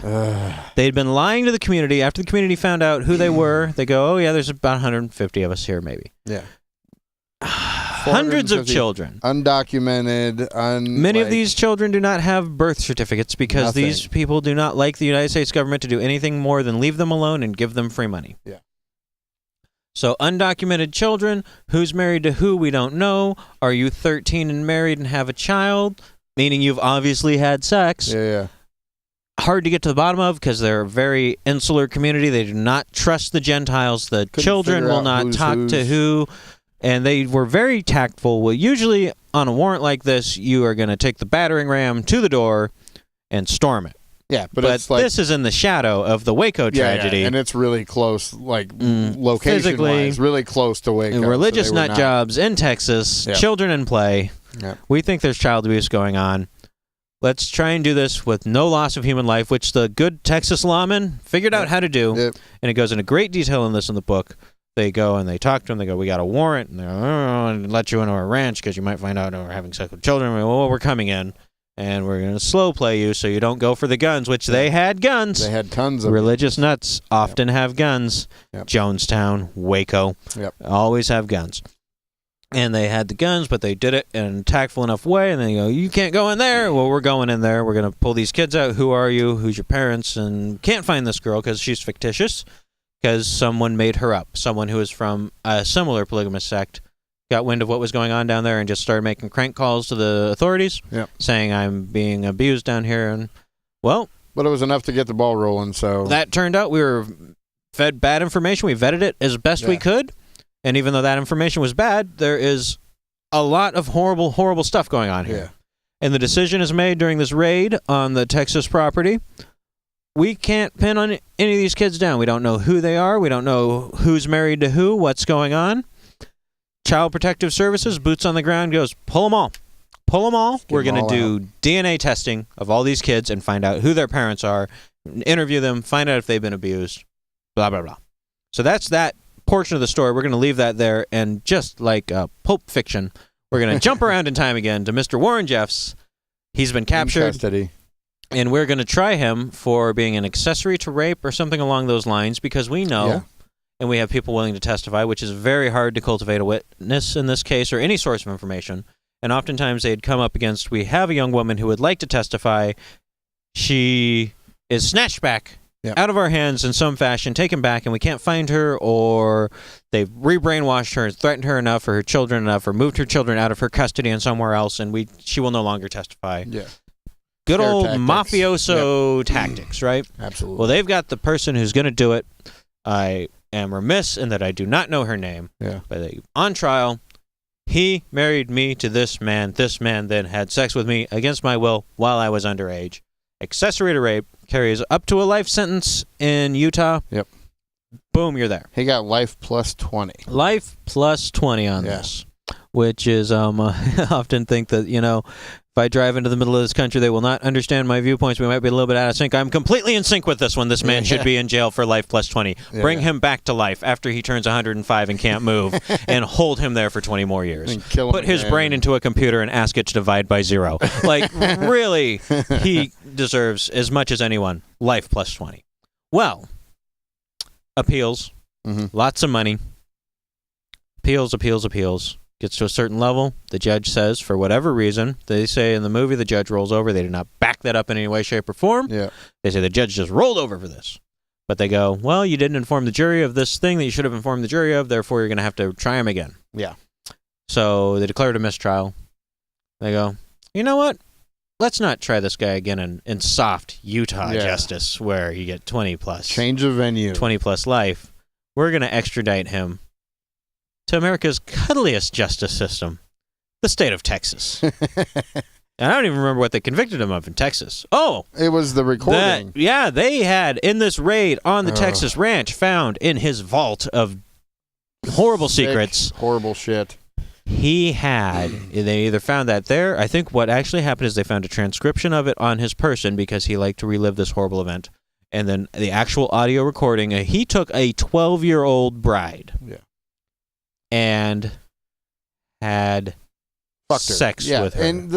They'd been lying to the community. After the community found out who they were, they go, oh, yeah, there's about 150 of us here, maybe. Yeah. Hundreds of 450 children. Undocumented. Many of these children do not have birth certificates because Nothing. these people do not like the United States government to do anything more than leave them alone and give them free money. Yeah. So undocumented children, who's married to who, we don't know. Are you 13 and married and have a child? Meaning you've obviously had sex. Yeah. Hard to get to the bottom of because they're a very insular community. They do not trust the Gentiles. The Couldn't children figure will out not who's talk to whose. who. And they were very tactful. Well, usually on a warrant like this, you are going to take the battering ram to the door and storm it. Yeah, but But it's like this is in the shadow of the Waco tragedy. and it's really close, like physically, location-wise, really close to Waco. Religious so they were nut not- jobs in Texas, Yeah. children in play. Yeah. We think there's child abuse going on. Let's try and do this with no loss of human life, which the good Texas lawmen figured out how to do. Yep. And it goes into great detail in the book They go and they talk to him. They go, we got a warrant, and they're and let you into our ranch because you might find out we're having sex with children. Well, we're coming in, and we're going to slow play you so you don't go for the guns, which they had guns. They had tons of religious nuts often have guns. Yep. Jonestown, Waco, always have guns. And they had the guns, but they did it in a tactful enough way. And they go, you can't go in there. Well, we're going in there. We're going to pull these kids out. Who are you? Who's your parents? And can't find this girl because she's fictitious. Because someone made her up. Someone who is from a similar polygamous sect got wind of what was going on down there and just started making crank calls to the authorities, saying I'm being abused down here. And well, but it was enough to get the ball rolling. So that turned out we were fed bad information. We vetted it as best we could. And even though that information was bad, there is a lot of horrible, horrible stuff going on here. And the decision is made during this raid on the Texas property. We can't pin on any of these kids down. We don't know who they are. We don't know who's married to who, what's going on. Child Protective Services, boots on the ground, goes, pull them all. Pull them all. We're going to do DNA testing of all these kids and find out who their parents are, interview them, find out if they've been abused, blah, blah, blah. So that's that portion of the story. We're going to leave that there. And just like Pulp Fiction, we're going to jump around in time again to Mr. Warren Jeffs. He's been captured. In custody. And we're going to try him for being an accessory to rape or something along those lines because we know, and we have people willing to testify, which is very hard to cultivate a witness in this case or any source of information. And oftentimes they'd come up against, we have a young woman who would like to testify. She is snatched back out of our hands in some fashion, taken back, and we can't find her, or they've re-brainwashed her, threatened her enough, or her children enough, or moved her children out of her custody and somewhere else, and she will no longer testify. Good old mafioso tactics, right? Absolutely. Well, they've got the person who's going to do it. I am remiss in that I do not know her name. But on trial, he married me to this man. This man then had sex with me against my will while I was underage. Accessory to rape, carries up to a life sentence in Utah. Boom, you're there. He got life plus 20. Life plus 20 on this, which is, I often think that, if I drive into the middle of this country, they will not understand my viewpoints. We might be a little bit out of sync. I'm completely in sync with this one. This man should be in jail for life plus 20. Bring him back to life after he turns 105 and can't move and hold him there for 20 more years. Put his brain into a computer and ask it to divide by 0. Like, really, he deserves, as much as anyone, life plus 20. Well, appeals, lots of money. Appeals. Gets to a certain level, the judge says, for whatever reason, they say in the movie the judge rolls over. They did not back that up in any way, shape, or form. They say the judge just rolled over for this. But they go, well, you didn't inform the jury of this thing that you should have informed the jury of, therefore you're going to have to try him again. So they declared a mistrial. They go, you know what? Let's not try this guy again in soft Utah justice where you get 20 plus. Change of venue. 20 plus life. We're going to extradite him to America's cuddliest justice system, the state of Texas. And I don't even remember what they convicted him of in Texas. Oh! It was the recording. They had, in this raid on the Texas ranch, found in his vault of horrible secrets. Horrible shit. They either found that there. I think what actually happened is they found a transcription of it on his person because he liked to relive this horrible event. And then the actual audio recording, he took a 12-year-old bride. And had sex with her. And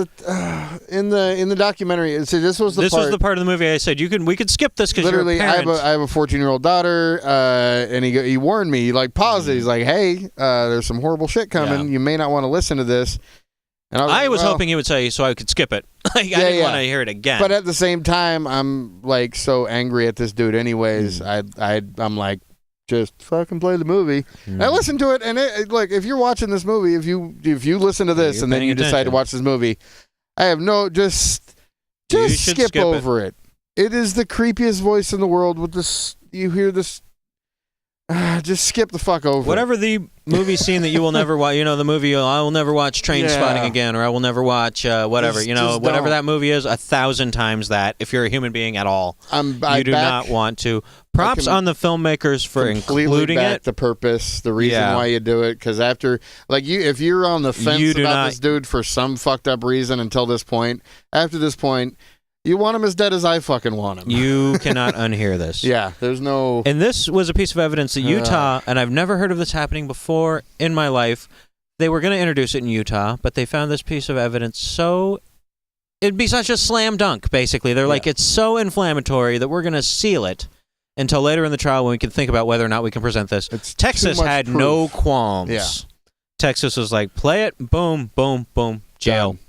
in the documentary, see, this was the part of the movie I said we could skip this because literally, you're a parent. I have a 14-year-old daughter, and he warned me. He paused it. He's like, "Hey, there's some horrible shit coming. You may not want to listen to this." And I was hoping he would say so I could skip it. I didn't want to hear it again. But at the same time, I'm so angry at this dude. Anyways, I'm like, just fucking play the movie. And I listened to it, and if you're watching this movie, if you listen to this and then you decide to watch this movie, I have just skip over it. It is the creepiest voice in the world with this. You hear this. Just skip the fuck over whatever the movie scene that you will never watch. The movie I will never watch Train Spotting again, or I will never watch whatever. Whatever that movie is, 1,000 times that. If you're a human being at all, you do not want to. Props on the filmmakers for including it. The purpose, the reason why you do it, because after, if you're on the fence about this dude for some fucked up reason until this point, after this point, You want him as dead as I fucking want him. You cannot unhear this. Yeah, there's no... And this was a piece of evidence that Utah, and I've never heard of this happening before in my life. They were going to introduce it in Utah, but they found this piece of evidence so... It'd be such a slam dunk, basically. They're like, it's so inflammatory that we're going to seal it until later in the trial when we can think about whether or not we can present this. Texas had proof. no qualms. Yeah. Texas was like, play it, boom, boom, boom, jail. Done.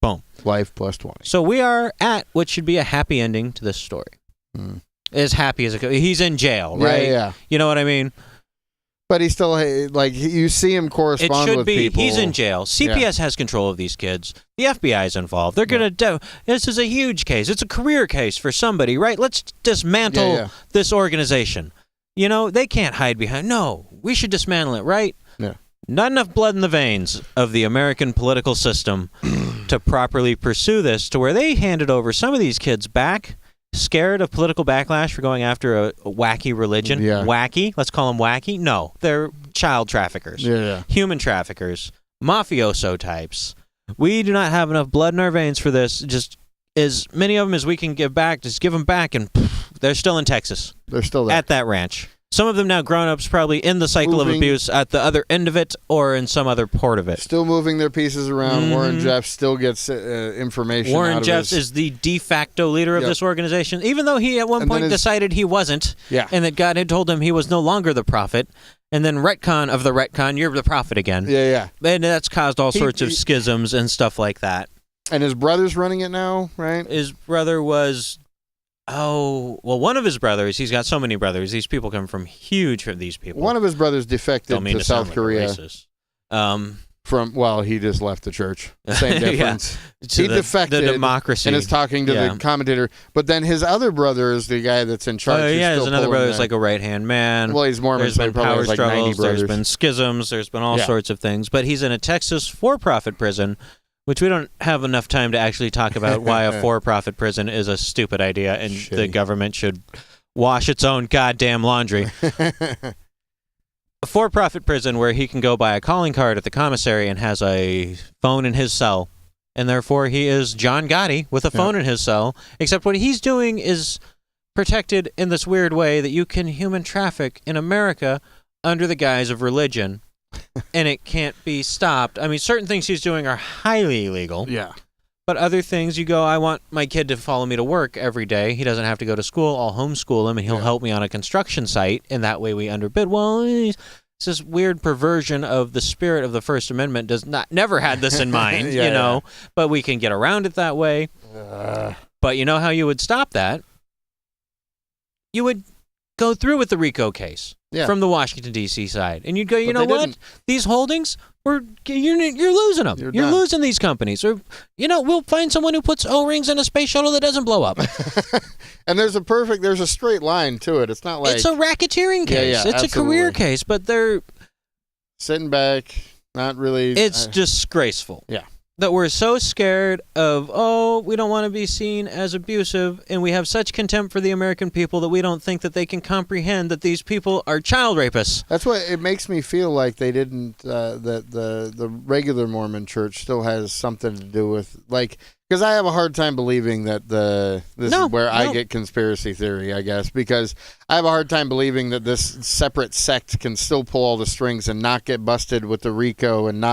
Boom. Life plus 20. So we are at what should be a happy ending to this story. As happy as it goes. He's in jail, right? Yeah. You know what I mean? But he still, like, you see him correspond with people. It should be. He's in jail. CPS has control of these kids. The FBI is involved. They're going to this is a huge case. It's a career case for somebody, right? Let's dismantle this organization. You know, they can't hide behind. No, we should dismantle it, right? Yeah. Not enough blood in the veins of the American political system to properly pursue this to where they handed over some of these kids back, scared of political backlash for going after a wacky religion. Yeah. Wacky? Let's call them wacky? No, they're child traffickers, human traffickers, mafioso types. We do not have enough blood in our veins for this. Just as many of them as we can give back, just give them back, and they're still in Texas. They're still there. At that ranch. Some of them now grown-ups, probably in the cycle of abuse at the other end of it or in some other part of it. Still moving their pieces around. Warren Jeffs still gets information Warren out of Jeffs is the de facto leader of this organization, even though he at one point decided he wasn't, and that God had told him he was no longer the prophet. And then retcon of the retcon, you're the prophet again. Yeah. And that's caused all sorts of schisms and stuff like that. And his brother's running it now, right? His brother was... Oh, well, one of his brothers, he's got so many brothers. These people come from huge for these people. One of his brothers defected to South Korea. He just left the church. Same difference. He defected. The democracy. And is talking to the commentator. But then his other brother is the guy that's in charge. His another brother is like a right-hand man. Well, he's Mormon, there's so been he probably power has like struggles, 90 brothers. there's been schisms, there's been all sorts of things. But he's in a Texas for-profit prison, which we don't have enough time to actually talk about why a for-profit prison is a stupid idea and the government should wash its own goddamn laundry. A for-profit prison where he can go buy a calling card at the commissary and has a phone in his cell, and therefore he is John Gotti with a phone in his cell, except what he's doing is protected in this weird way that you can human traffic in America under the guise of religion. And it can't be stopped. I mean, certain things he's doing are highly illegal. Yeah. But other things, you go, I want my kid to follow me to work every day. He doesn't have to go to school. I'll homeschool him, and he'll help me on a construction site, and that way we underbid. Well, it's this weird perversion of the spirit of the First Amendment. Never had this in mind, you know. But we can get around it that way. But you know how you would stop that? You would go through with the RICO case. From the Washington, D.C. side. And you'd go, you know what? Didn't. These holdings, you're losing them. You're losing these companies. Or, we'll find someone who puts O-rings in a space shuttle that doesn't blow up. And there's a straight line to it. It's not like... It's a racketeering case. It's a career case, but they're... Sitting back, not really... It's disgraceful. Yeah. That we're so scared of, we don't want to be seen as abusive, and we have such contempt for the American people that we don't think that they can comprehend that these people are child rapists. That's what it makes me feel like they didn't, that the regular Mormon church still has something to do with, like, because I have a hard time believing that this is where I get conspiracy theory, I guess, because I have a hard time believing that this separate sect can still pull all the strings and not get busted with the RICO and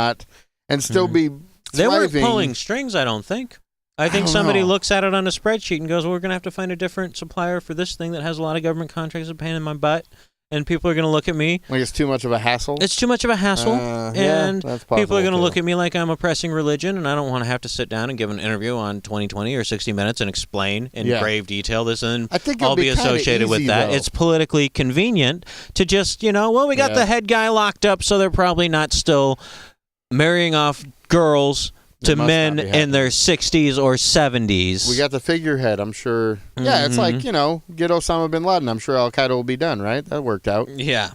still be... They weren't pulling strings, I don't think. I think somebody looks at it on a spreadsheet and goes, well, we're going to have to find a different supplier for this thing that has a lot of government contracts and pain in my butt. And people are going to look at me. Like it's too much of a hassle? It's too much of a hassle. And people are going to look at me like I'm oppressing religion, and I don't want to have to sit down and give an interview on 2020 or 60 Minutes and explain in grave detail this, and I'll be associated with that. Though. It's politically convenient to just, we got the head guy locked up, so they're probably not still marrying off girls to men in their 60s or 70s. We got the figurehead, I'm sure. Yeah, it's like, get Osama bin Laden. I'm sure Al-Qaeda will be done, right? That worked out. Yeah.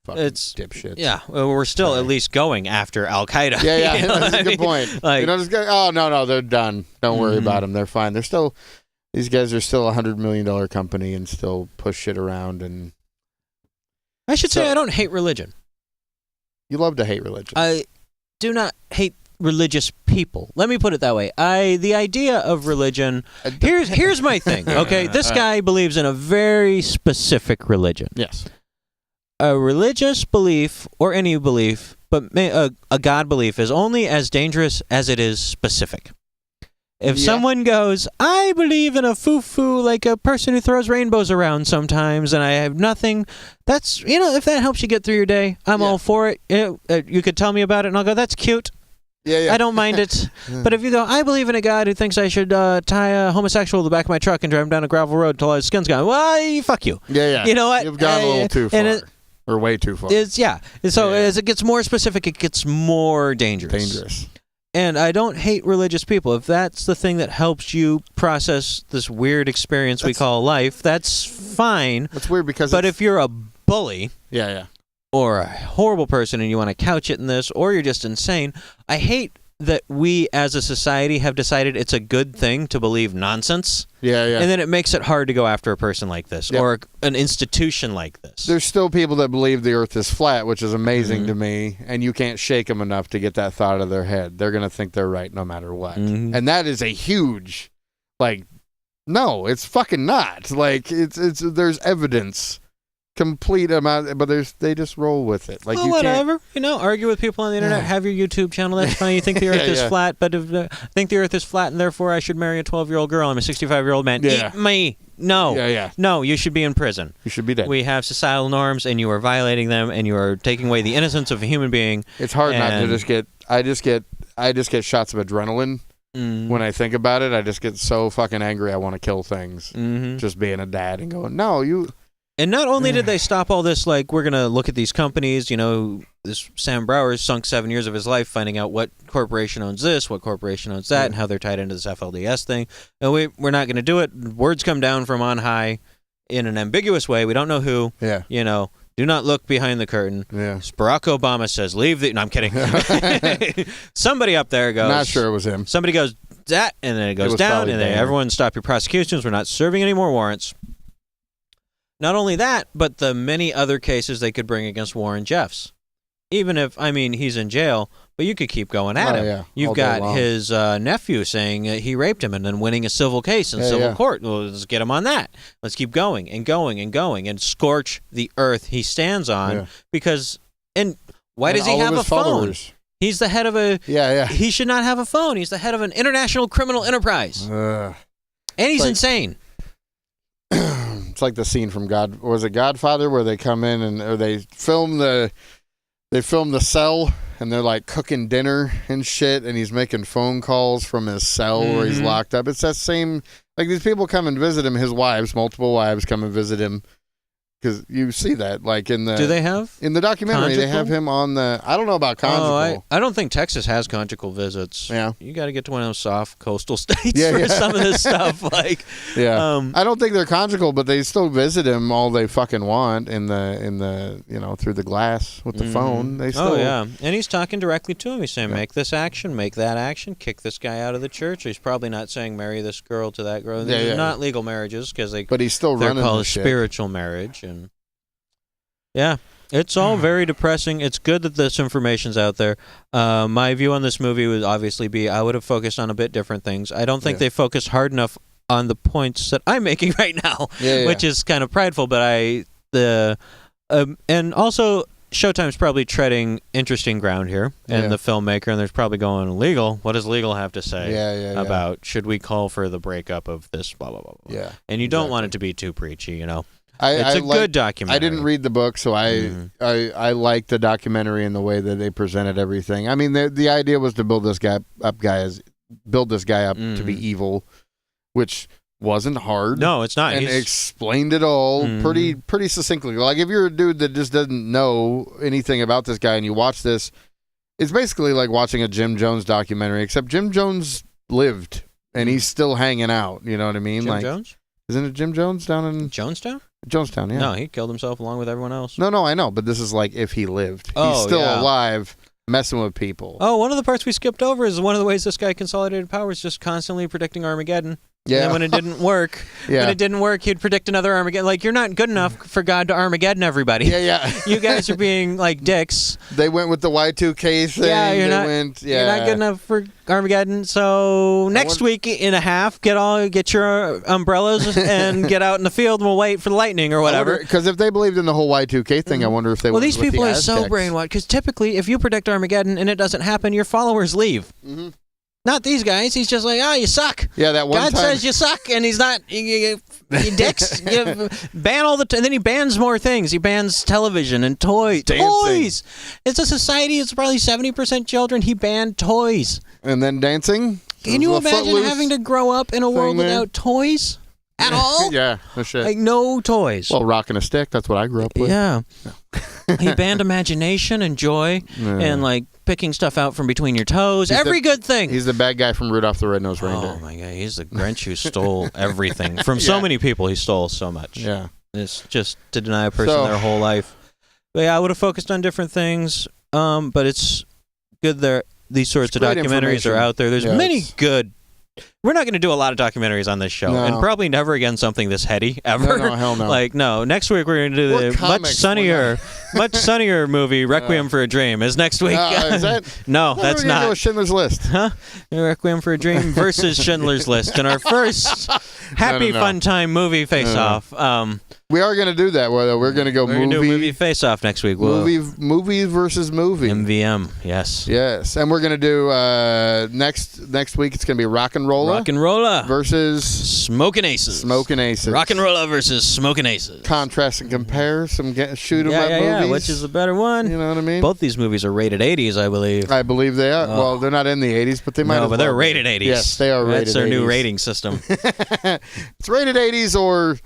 Fucking dipshits. Yeah, well, we're still at least going after Al-Qaeda. Yeah, that's a good point. Like, no, they're done. Don't worry about them. They're fine. These guys are still a $100 million company and still push shit around. And I should say I don't hate religion. You love to hate religion. I do not hate religious people. Let me put it that way. The idea of religion. Here's my thing. Okay, this guy believes in a very specific religion. Yes. A religious belief, or any belief, but a God belief, is only as dangerous as it is specific. If someone goes, I believe in a foo-foo, like a person who throws rainbows around sometimes, and I have nothing, that's, if that helps you get through your day, I'm all for it. You could tell me about it, and I'll go, that's cute. Yeah. I don't mind it. But if you go, I believe in a God who thinks I should tie a homosexual to the back of my truck and drive him down a gravel road till his skin's gone, well, fuck you. Yeah. You know what? You've gone a little too far. Or way too far. So as it gets more specific, it gets more dangerous. And I don't hate religious people. If that's the thing that helps you process this weird experience we call life, that's fine. That's weird because But if you're a bully or a horrible person and you want to couch it in this, or you're just insane, I hate that we as a society have decided it's a good thing to believe nonsense. Yeah. And then it makes it hard to go after a person like this or an institution like this. There's still people that believe the earth is flat, which is amazing to me, and you can't shake them enough to get that thought out of their head. They're going to think they're right no matter what. And that is a huge, no, it's fucking not. It's there's evidence. Complete amount, but they just roll with it. You whatever. Argue with people on the internet. Have your YouTube channel. That's fine. You think the Earth is flat, but if I think the Earth is flat, and therefore I should marry a 12-year-old girl. I'm a 65-year-old man. Yeah. Eat me. No. No, you should be in prison. You should be dead. We have societal norms, and you are violating them, and you are taking away the innocence of a human being. It's hard not to just get. I just get shots of adrenaline. When I think about it, I just get so fucking angry. I want to kill things. Just being a dad and going, no, you. And not only did they stop all this, we're going to look at these companies, this Sam Brower sunk 7 years of his life finding out what corporation owns this, what corporation owns that, and how they're tied into this FLDS thing. And we're not going to do it. Words come down from on high in an ambiguous way. We don't know who. Yeah. Do not look behind the curtain. Yeah. Barack Obama says, leave the... No, I'm kidding. Somebody up there goes... Not sure it was him. Somebody goes, that, and then it goes down, and then everyone stop your prosecutions. We're not serving any more warrants. Not only that, but the many other cases they could bring against Warren Jeffs. Even if, he's in jail, but you could keep going at him. Yeah. You've got his nephew saying he raped him and then winning a civil case in civil court. Well, let's get him on that. Let's keep going and going and going and scorch the earth he stands on because... And why does he have a phone? Followers. He's the head of a... Yeah. He should not have a phone. He's the head of an international criminal enterprise. And he's insane. It's like the scene from Godfather where they come in or they film the cell and they're cooking dinner and shit and he's making phone calls from his cell where he's locked up. It's that same these people come and visit him, his wives, multiple wives come and visit him. Because you see that, in the... Do they have? In the documentary, conjugal? they have him on the... I don't know about conjugal. I don't think Texas has conjugal visits. Yeah. You got to get to one of those soft coastal states for some of this stuff. Yeah. I don't think they're conjugal, but they still visit him all they fucking want in the through the glass with the phone. They still... Oh, yeah. And he's talking directly to him. He's saying, make this action, make that action, kick this guy out of the church. He's probably not saying marry this girl to that girl. These are not legal marriages because but he's still running they're called the shit. Spiritual marriage. And yeah, it's all very depressing. It's good that this information's out there. My view on this movie would obviously be I would have focused on a bit different things. I don't think they focused hard enough on the points that I'm making right now, which is kind of prideful. But and also Showtime's probably treading interesting ground here, and the filmmaker, and there's probably going legal. What does legal have to say about should we call for the breakup of this? Blah blah blah. Blah. Yeah, and you don't want it to be too preachy, It's a good documentary. I didn't read the book, so I like the documentary and the way that they presented everything. I mean, the idea was to build this guy up to be evil, which wasn't hard. No, it's not. And explained it all pretty succinctly. If you're a dude that just doesn't know anything about this guy and you watch this, it's basically like watching a Jim Jones documentary, except Jim Jones lived and he's still hanging out. You know what I mean? Jim Jones? Isn't it Jim Jones down in Jonestown? Jonestown, yeah. No, he killed himself along with everyone else. No, I know, but this is if he lived. He's still alive, messing with people. Oh, one of the parts we skipped over is one of the ways this guy consolidated power is just constantly predicting Armageddon. Yeah. And when it didn't work, he'd predict another Armageddon. Like, you're not good enough for God to Armageddon everybody. Yeah. You guys are being like dicks. They went with the Y2K thing. Yeah, you're not good enough for Armageddon. So next week and a half, get your umbrellas and get out in the field, and we'll wait for the lightning or whatever. Because if they believed in the whole Y2K thing, I wonder if they. Well, these people are so brainwashed. Because typically, if you predict Armageddon and it doesn't happen, your followers leave. Mm-hmm. Not these guys. He's just like, you suck. Yeah, that one God time. says you suck, and he's not. You dicks. You ban all the. And then he bans more things. He bans television and toys. Toys. It's a society. It's probably 70% children. He banned toys. And then dancing. Can you imagine having to grow up in a world without toys at all? Yeah, no shit. Like no toys. Well, rocking a stick. That's what I grew up with. Yeah. He banned imagination and joy and like picking stuff out from between your toes. Every good thing. He's the bad guy from Rudolph the Red-Nosed Reindeer. Oh my God, he's the Grinch who stole everything from so many people. He stole so much. Yeah, it's just to deny a person their whole life. But yeah, I would have focused on different things. But it's good there. These sorts of documentaries are out there. There's many good. We're not going to do a lot of documentaries on this show, and probably never again something this heady ever. No, hell no. Like next week we're going to do the much sunnier movie Requiem for a Dream. Is next week? Is that? No, that's not. Go with Schindler's List. Huh? Requiem for a Dream versus Schindler's List, and our first happy fun time movie face-off. We are going to do that. We're going to go movie face-off next week. Movie versus movie. MVM. Yes. Yes, and we're going to do next week. It's going to be Rock and Rolla versus Smoking Aces. Rock and Rolla versus Smoking Aces. Contrast and compare some shoot 'em up movies. Yeah, which is the better one? You know what I mean? Both these movies are rated 80s, I believe. I believe they are. Well, they're not in the 80s, but they might. No, but they're rated 80s. Yes, they are rated 80s. That's their new rating system. It's rated 80s or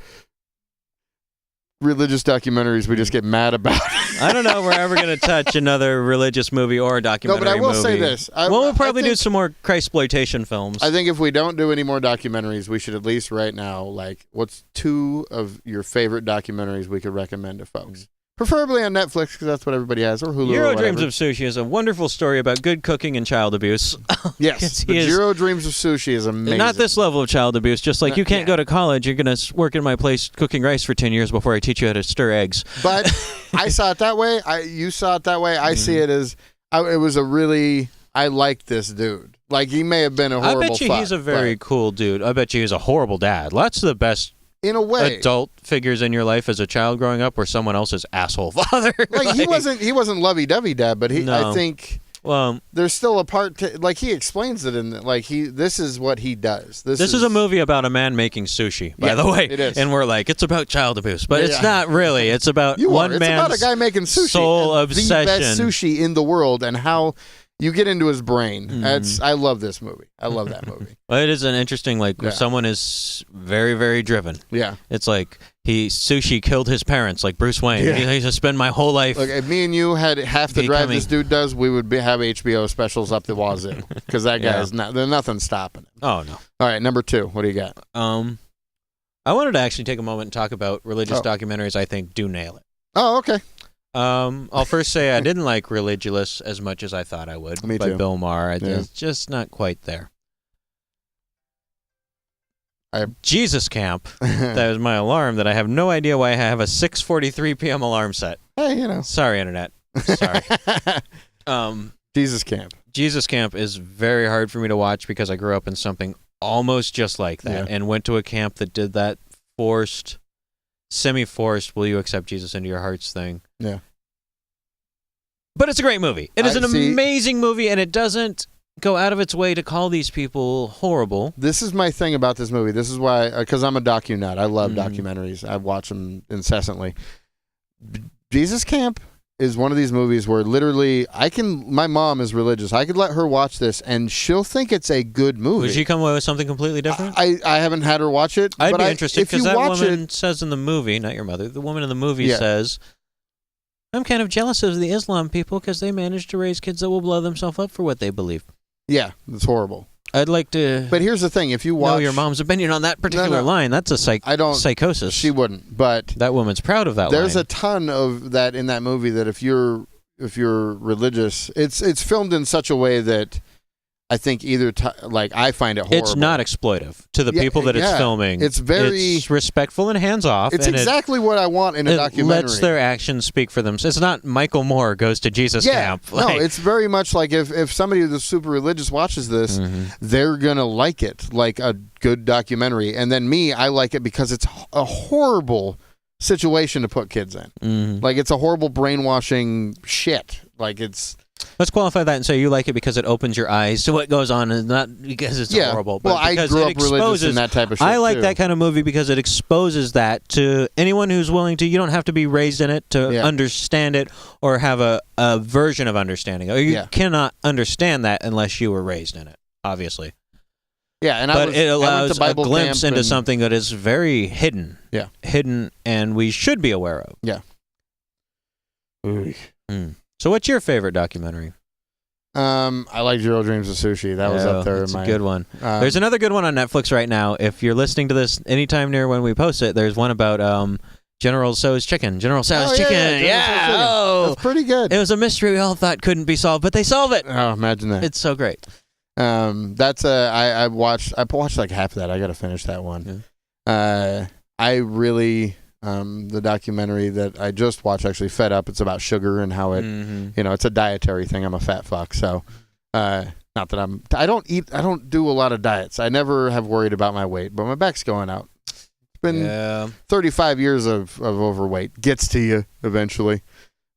religious documentaries we just get mad about. I don't know if we're ever going to touch another religious movie or a documentary movie. No, but I will say this. We'll probably do some more Christploitation films. I think if we don't do any more documentaries, we should at least right now, what's 2 of your favorite documentaries we could recommend to folks? Preferably on Netflix, because that's what everybody has, or Hulu Jiro or Dreams of Sushi is a wonderful story about good cooking and child abuse. Yes, Jiro Dreams of Sushi is amazing. Not this level of child abuse, just like you can't go to college, you're going to work in my place cooking rice for 10 years before I teach you how to stir eggs. But I saw it that way. You saw it that way. I see it as, it was a really, I liked this dude. Like, he may have been a horrible I bet you he's a very cool dude. I bet you he's a horrible dad. Lots of the best in a way adult figures in your life as a child growing up were someone else's asshole father. He wasn't lovey-dovey dad, but I think there's still a part he explains it in this is what he does. This is a movie about a man making sushi, by the way. It is. And we're like, it's about child abuse, but it's not really. It's about it's man's about a guy making sushi, soul obsession. The best sushi in the world, and how you get into his brain. I love this movie. I love that movie. Well, it is an interesting, someone is very, very driven. Yeah. It's like sushi killed his parents, like Bruce Wayne. Yeah. He used to spend my whole life. Look, if me and you had half the drive this dude does, we would have HBO specials up the wazoo. Because that guy is there's nothing stopping him. Oh, no. All right, number 2. What do you got? I wanted to actually take a moment and talk about religious documentaries I think do nail it. Oh, okay. I'll first say I didn't like Religulous as much as I thought I would. Me by too. Bill Maher. It's just not quite there. Jesus Camp. That was my alarm that I have no idea why I have a 6:43 p.m. alarm set. Hey, Sorry, Internet. Sorry. Jesus Camp. Jesus Camp is very hard for me to watch because I grew up in something almost just like that and went to a camp that did that semi-forced, will you accept Jesus into your hearts thing. Yeah. But it's a great movie. It is an amazing movie, and it doesn't go out of its way to call these people horrible. This is my thing about this movie. This is why, because I'm a docu-nut. I love documentaries. I watch them incessantly. Jesus Camp is one of these movies where literally my mom is religious. I could let her watch this and she'll think it's a good movie. Would she come away with something completely different? I haven't had her watch it. I'd be interested because that woman says in the movie, not your mother, the woman in the movie says, I'm kind of jealous of the Islam people because they managed to raise kids that will blow themselves up for what they believe. Yeah, it's horrible. I'd like to. But here's the thing: if you watch your mom's opinion on that particular line, that's a psychosis. She wouldn't. But that woman's proud of that. There's line. a ton of that in that movie. That if you're religious, it's filmed in such a way that I think like I find it horrible. It's not exploitive to the people that it's filming. It's respectful and hands off. It's exactly what I want in a documentary. It lets their actions speak for themselves. It's not Michael Moore goes to Jesus camp. No, it's very much like if somebody that's super religious watches this, they're gonna like it, like a good documentary. And then me, I like it because it's a horrible situation to put kids in. Like it's a horrible brainwashing shit. Like it's. Let's qualify that and say you like it because it opens your eyes to what goes on, and not because it's horrible. But well, I grew up religious in that type of shit. I like that kind of movie because it exposes that to anyone who's willing to. You don't have to be raised in it to understand it or have a version of understanding. Or you cannot understand that unless you were raised in it, obviously. Yeah, but it allows a glimpse into something that is very hidden. Yeah, hidden, and we should be aware of. Yeah. So what's your favorite documentary? I like Jiro Dreams of Sushi. That was up there. That's a good one. There's another good one on Netflix right now. If you're listening to this anytime near when we post it, there's one about General Tso's chicken. General Tso's chicken. That's pretty good. It was a mystery we all thought couldn't be solved, but they solve it. Oh, imagine that. It's so great. I watched like half of that. I got to finish that one. I really. The documentary that I just watched, actually, Fed Up. It's about sugar and how it, it's a dietary thing. I'm a fat fuck, so not that I don't do a lot of diets. I never have worried about my weight, but my back's going out. It's been 35 years of overweight. Gets to you eventually.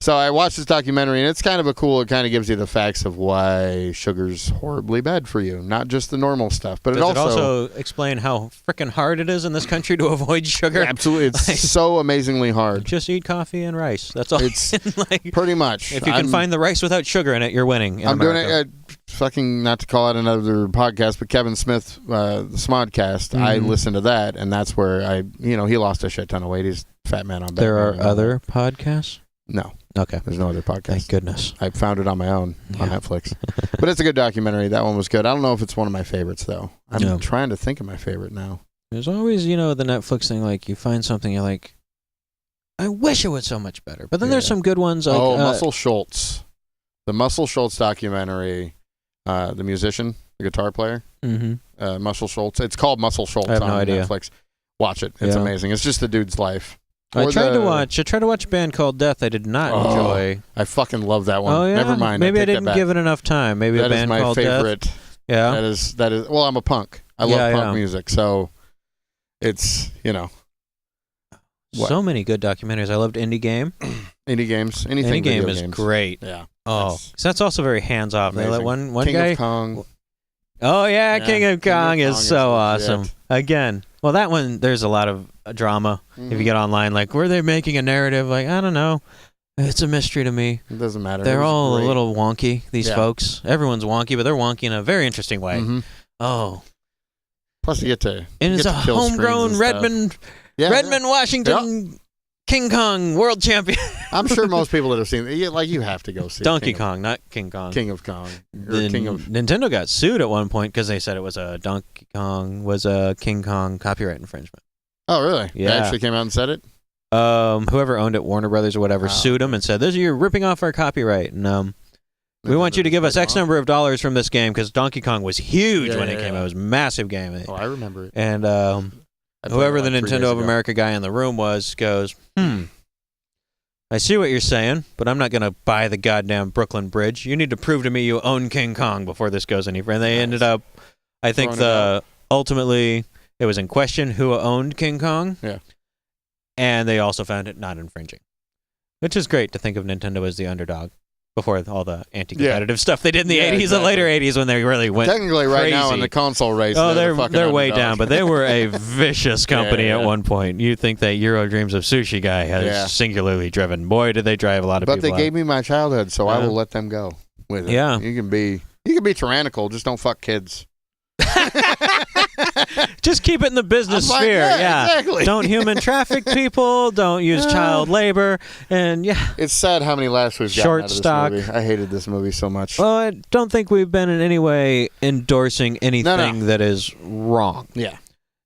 So I watched this documentary, and it's kind of it kind of gives you the facts of why sugar's horribly bad for you, not just the normal stuff. But Does it also explain how freaking hard it is in this country to avoid sugar? Yeah, absolutely. It's so amazingly hard. Just eat coffee and rice. That's all. It's pretty much. If you can find the rice without sugar in it, you're winning in America. Doing it, fucking, not to call out another podcast, but Kevin Smith, the Smodcast, I listened to that, and that's where he lost a shit ton of weight. He's a fat man on Batman. There are other podcasts? No. Okay. There's no other podcast. Thank goodness. I found it on my own on Netflix. But it's a good documentary. That one was good. I don't know if it's one of my favorites, though. I'm trying to think of my favorite now. There's always, the Netflix thing, like, you find something, you're like, I wish it was so much better. But then there's some good ones. Like, Muscle Schultz. The Muscle Schultz documentary, the musician, the guitar player, Muscle Schultz. It's called Muscle Schultz on Netflix. Watch it. It's amazing. It's just the dude's life. I tried to watch a band called Death. I did not enjoy. I fucking love that one. Oh, yeah? Never mind. Maybe I didn't give it enough time. Maybe a band called Death. That is my favorite. Yeah. That is. Well, I'm a punk. I love punk music, so it's so many good documentaries. I loved Indie Game. Indie Games. Anything. Indie Game is great. Yeah. Oh, that's also very hands off. They let one King guy. Of Kong. Oh yeah, King of Kong is so awesome. Again, well, that one there's a lot of drama. If you get online, like, were they making a narrative? Like, I don't know. It's a mystery to me. It doesn't matter. They're all a little wonky. These folks. Everyone's wonky, but they're wonky in a very interesting way. Oh. Plus, you get to. And it's a homegrown Redmond, Washington. King Kong world champion. I'm sure most people that have seen it, like, you have to go see Donkey Kong, not King Kong. King of Kong. Nintendo got sued at one point because they said it was a Donkey Kong was a King Kong copyright infringement. Oh, really? Yeah. They actually came out and said it? Whoever owned it, Warner Brothers or whatever, sued them and said, you're ripping off our copyright. And we want you to give us X number of dollars from this game because Donkey Kong was huge when it came out. It was a massive game. Oh, I remember it. And whoever the Nintendo of America guy in the room goes, I see what you're saying, but I'm not going to buy the goddamn Brooklyn Bridge. You need to prove to me you own King Kong before this goes any further. And they ended up, I think ultimately it was in question who owned King Kong. Yeah. And they also found it not infringing, which is great to think of Nintendo as the underdog. Before all the anti-competitive stuff they did in the 80s and later 80s when they really went technically right crazy. Now in the console race. Oh, they're way down, but they were a vicious company at one point. You think that Euro Dreams of Sushi guy has singularly driven. Boy, did they drive a lot of people. But they gave me my childhood, so I will let them go with it. Yeah. You can be tyrannical, just don't fuck kids. Just keep it in the business sphere. Yeah, exactly. Don't human traffic people. Don't use child labor. And it's sad how many laughs we've gotten out of this movie. I hated this movie so much. Well, I don't think we've been in any way endorsing anything that is wrong. Yeah.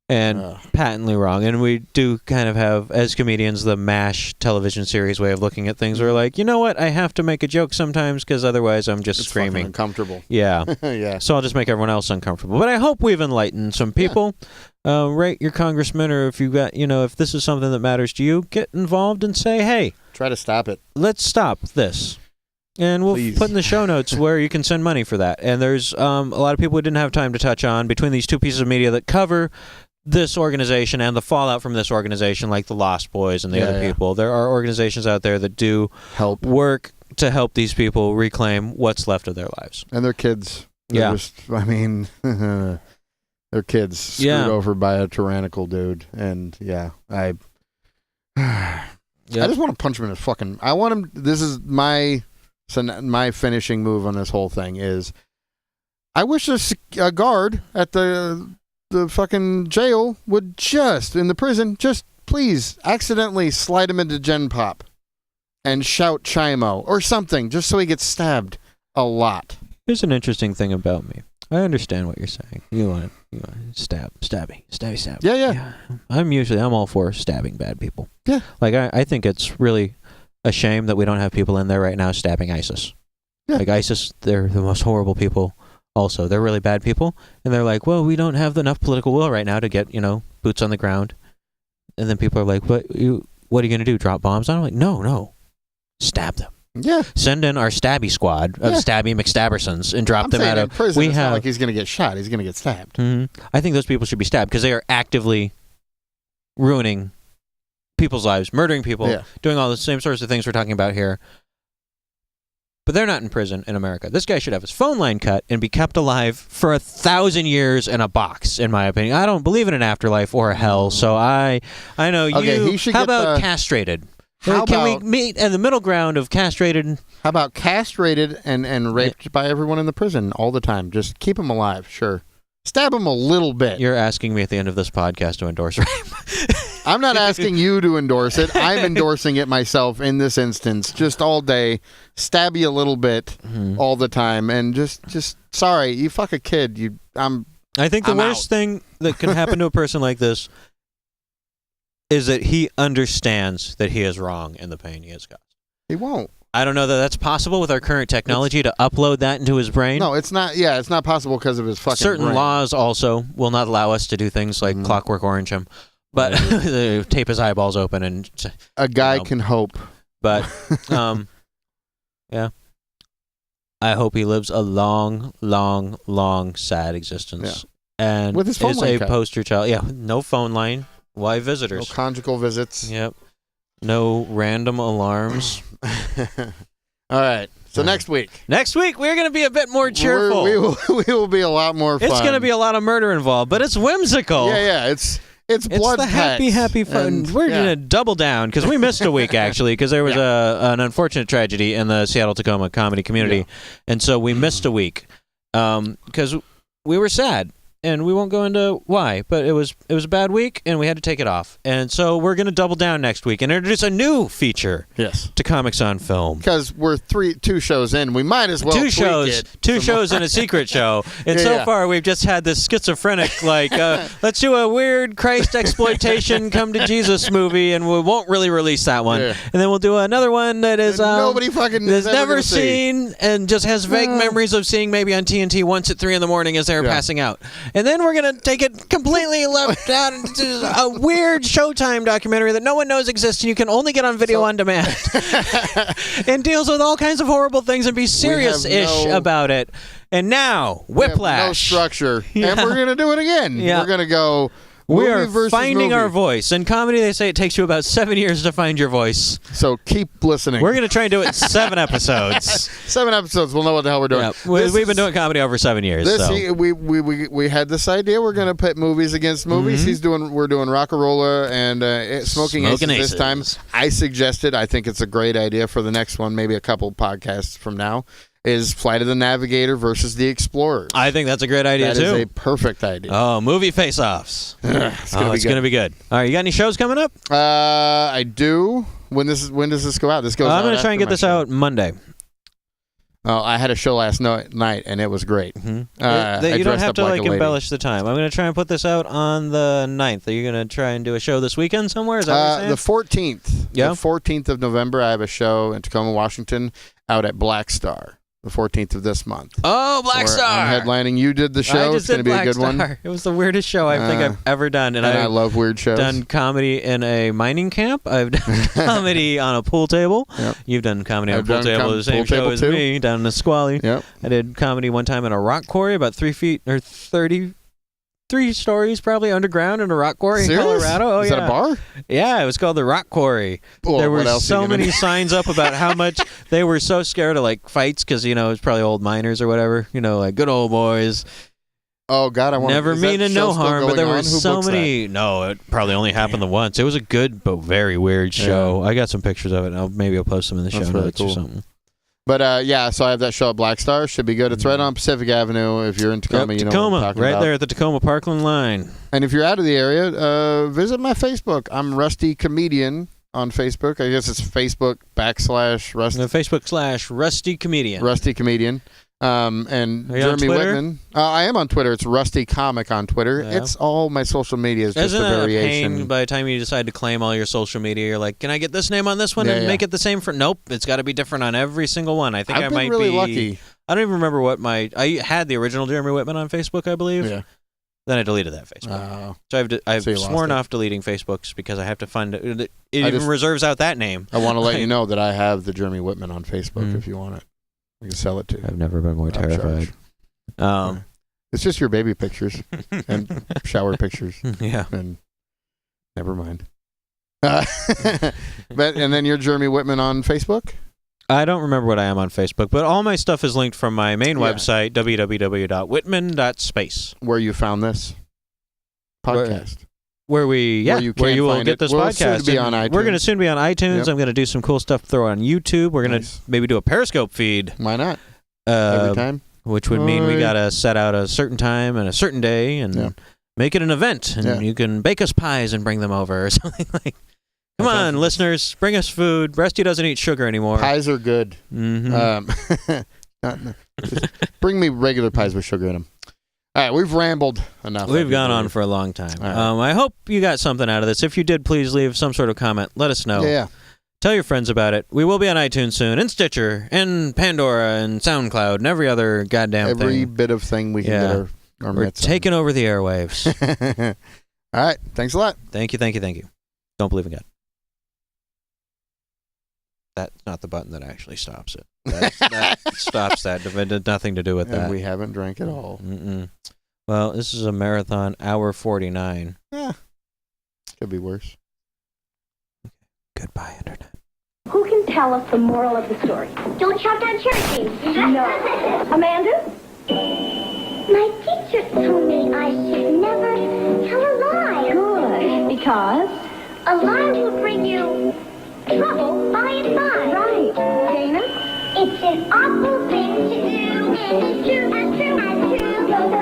and patently wrong. And we do kind of have, as comedians, the MASH television series way of looking at things. We're like, you know what? I have to make a joke sometimes because otherwise I'm just screaming. Fucking uncomfortable. Yeah. Yeah. So I'll just make everyone else uncomfortable. But I hope we've enlightened some people. Rate your congressman, or if you got, if this is something that matters to you, get involved and say, hey, try to stop it. Let's stop this. And we'll put in the show notes where you can send money for that. And there's a lot of people we didn't have time to touch on between these two pieces of media that cover this organization and the fallout from this organization, like the Lost Boys and the other people. There are organizations out there that do work to help these people reclaim what's left of their lives. And their kids. They're kids screwed over by a tyrannical dude. And I just want to punch him in his fucking... I want him... This is my finishing move on this whole thing is I wish a guard at the fucking jail would in the prison, please accidentally slide him into Gen Pop and shout Chimo or something just so he gets stabbed a lot. Here's an interesting thing about me. I understand what you're saying. You want stabby. Yeah. I'm all for stabbing bad people. Yeah. Like I think it's really a shame that we don't have people in there right now stabbing ISIS. Yeah. Like ISIS, they're the most horrible people. Also, they're really bad people, and they're like, well, we don't have enough political will right now to get boots on the ground. And then people are like, what are you going to do? Drop bombs on them? I'm like, no, stab them. Yeah. Send in our stabby squad of Stabby McStabbersons and drop them out of prison. It's not like he's going to get shot. He's going to get stabbed. Mm-hmm. I think those people should be stabbed because they are actively ruining people's lives, murdering people, doing all the same sorts of things we're talking about here. But they're not in prison in America. This guy should have his phone line cut and be kept alive for 1,000 years in a box, in my opinion. I don't believe in an afterlife or a hell, so I know you. He should how about castrated? Can we meet in the middle ground of castrated? How about castrated and raped by everyone in the prison all the time? Just keep him alive, sure. Stab him a little bit. You're asking me at the end of this podcast to endorse rape. I'm not asking you to endorse it. I'm endorsing it myself in this instance. Just all day, stab you a little bit all the time, and just sorry, you fuck a kid. I think the worst thing that can happen to a person like this is that he understands that he is wrong in the pain he has caused. He won't. I don't know that that's possible with our current technology to upload that into his brain. No, it's not. Yeah, it's not possible because of his fucking Certain brain. laws also will not allow us to do things like Clockwork Orange him. But tape his eyeballs open and... A guy can hope. But, yeah. I hope he lives a long, long, long, sad existence. Yeah. And with his phone line cut. Poster child. Yeah, no phone line. Why visitors? No conjugal visits. Yep. No random alarms. All right. So next week. Next week, we're going to be a bit more cheerful. We will be a lot more fun. It's going to be a lot of murder involved, but it's whimsical. Yeah. It's blood. It's the happy fun. We're going to double down because we missed a week, actually, because there was an unfortunate tragedy in the Seattle-Tacoma comedy community. Yeah. And so we missed a week because we were sad. And we won't go into why, but it was a bad week, and we had to take it off. And so we're going to double down next week and introduce a new feature to Comics on Film. Because we're 2 shows in, we might as well two shows and a secret show. And so far, we've just had this schizophrenic, let's do a weird Christ exploitation come to Jesus movie, and we won't really release that one. Yeah. And then we'll do another one that is nobody fucking has never seen and just has vague memories of seeing maybe on TNT once at 3 a.m. as they were passing out. And then we're going to take it completely left out into a weird Showtime documentary that no one knows exists and you can only get on video on demand. And deals with all kinds of horrible things and be serious-ish about it. And now, Whiplash. No structure. And we're going to do it again. Yeah. We're going to go... We are finding our voice. In comedy, they say it takes you about 7 years to find your voice. So keep listening. We're going to try and do it in 7 episodes. 7 episodes. We'll know what the hell we're doing. Yeah. We've been doing comedy over 7 years. We had this idea. We're going to pit movies against movies. We're doing Rockarola and Smoking Aces this time. I suggested, I think it's a great idea for the next one, maybe a couple podcasts from now, is Flight of the Navigator versus the Explorers. I think that's a great idea, too. That is a perfect idea. Oh, movie face-offs. It's going to be good. All right, you got any shows coming up? I do. When does this go out? This goes out. I'm going to try and get this out Monday. Oh, I had a show last night, and it was great. Mm-hmm. I You don't dressed have up to like a lady. embellish the time. I'm going to try and put this out on the 9th. Are you going to try and do a show this weekend somewhere? Is that what you're saying? The 14th. Yeah? The 14th of November, I have a show in Tacoma, Washington, out at Black Star. The 14th of this month. Oh, Black Where Star! I'm headlining. You did the show. It's going to be a good one. It was the weirdest show I think I've ever done. And I love weird shows. I've done comedy in a mining camp. I've done comedy on a pool table. Yep. You've done comedy on I've a pool done table, the same pool show table as too. me, down in Nisqually. Yep. I did comedy one time in a rock quarry, about 3 feet or 33 stories probably underground in a rock quarry Serious? in Colorado. Oh, Is yeah. that a bar? Yeah, it was called the Rock Quarry. Well, there were what else are so you gonna many do? signs up about how much they were so scared of like fights because it was probably old miners or whatever. Like good old boys. Oh God, I want Never meaning no harm, but there were so Who many. No, it probably only happened the once. It was a good but very weird show. I got some pictures of it. And maybe I'll post them in the show That's really notes cool. or something. But so I have that show at Black Star. Should be good. It's right on Pacific Avenue. If you're in Tacoma, you know Tacoma, what I'm talking right about. there at the Tacoma Parkland line. And if you're out of the area, visit my Facebook. I'm Rusty Comedian on Facebook. I guess it's Facebook /Rusty. Facebook/Rusty Comedian. Rusty Comedian. And Are you on Jeremy Twitter? Whitman. I am on Twitter. It's Rusty Comic on Twitter. Yeah. It's all my social media. It's just Isn't a that variation. a pain by the time you decide to claim all your social media? You're like, can I get this name on this one Yeah, and yeah. make it the same for? Nope, it's got to be different on every single one. I think I've I been might really be lucky. I don't even remember what I had the original Jeremy Whitman on Facebook, I believe. Yeah. Then I deleted that Facebook. Oh. So I've So you lost sworn it. off deleting Facebooks because I have to find it. It I even just- reserves out that name. I want to let you know that I have the Jeremy Whitman on Facebook Mm. if you want it. We can sell it to you. I've never been more Upcharge. terrified. It's just your baby pictures and shower pictures. Yeah. And never mind. And then you're Jeremy Whitman on Facebook? I don't remember what I am on Facebook, but all my stuff is linked from my main Yeah. website, www.whitman.space. Where you found this podcast. Where you can will find get it. this We'll podcast. soon be on And We're going to iTunes. soon be on iTunes. Yep. I'm going to do some cool stuff to throw on YouTube. We're going to Nice. maybe do a Periscope feed. Why not? Every time? Which would mean we Oi. got to set out a certain time and a certain day and Yeah. make it an event. And Yeah. you can bake us pies and bring them over or something like. Come That on, sounds- listeners, bring us food. Rusty doesn't eat sugar anymore. Pies are good. Mhm. Just bring me regular pies with sugar in them. All right, we've rambled enough. We've I gone do on believe. for a long time. All right. I hope you got something out of this. If you did, please leave some sort of comment. Let us know. Yeah. Tell your friends about it. We will be on iTunes soon, and Stitcher, and Pandora, and SoundCloud, and every other goddamn Every thing. bits of thing we can Yeah. get our We're mitts on. taking over the airwaves. All right. Thanks a lot. Thank you, thank you, thank you. Don't believe in God. That's not the button that actually stops it. That stops that. It had nothing to do with And that. we haven't drank at all. Mm-mm. Well, this is a marathon, hour 49. Yeah. Could be worse. Goodbye, Internet. Who can tell us the moral of the story? Don't shout down churches. No. Amanda? My teacher told me I should never tell a lie. Good. Because? A lie will bring you trouble by and by. Right. Dana? It's an awful thing to do. And it's true, and true, and true. So the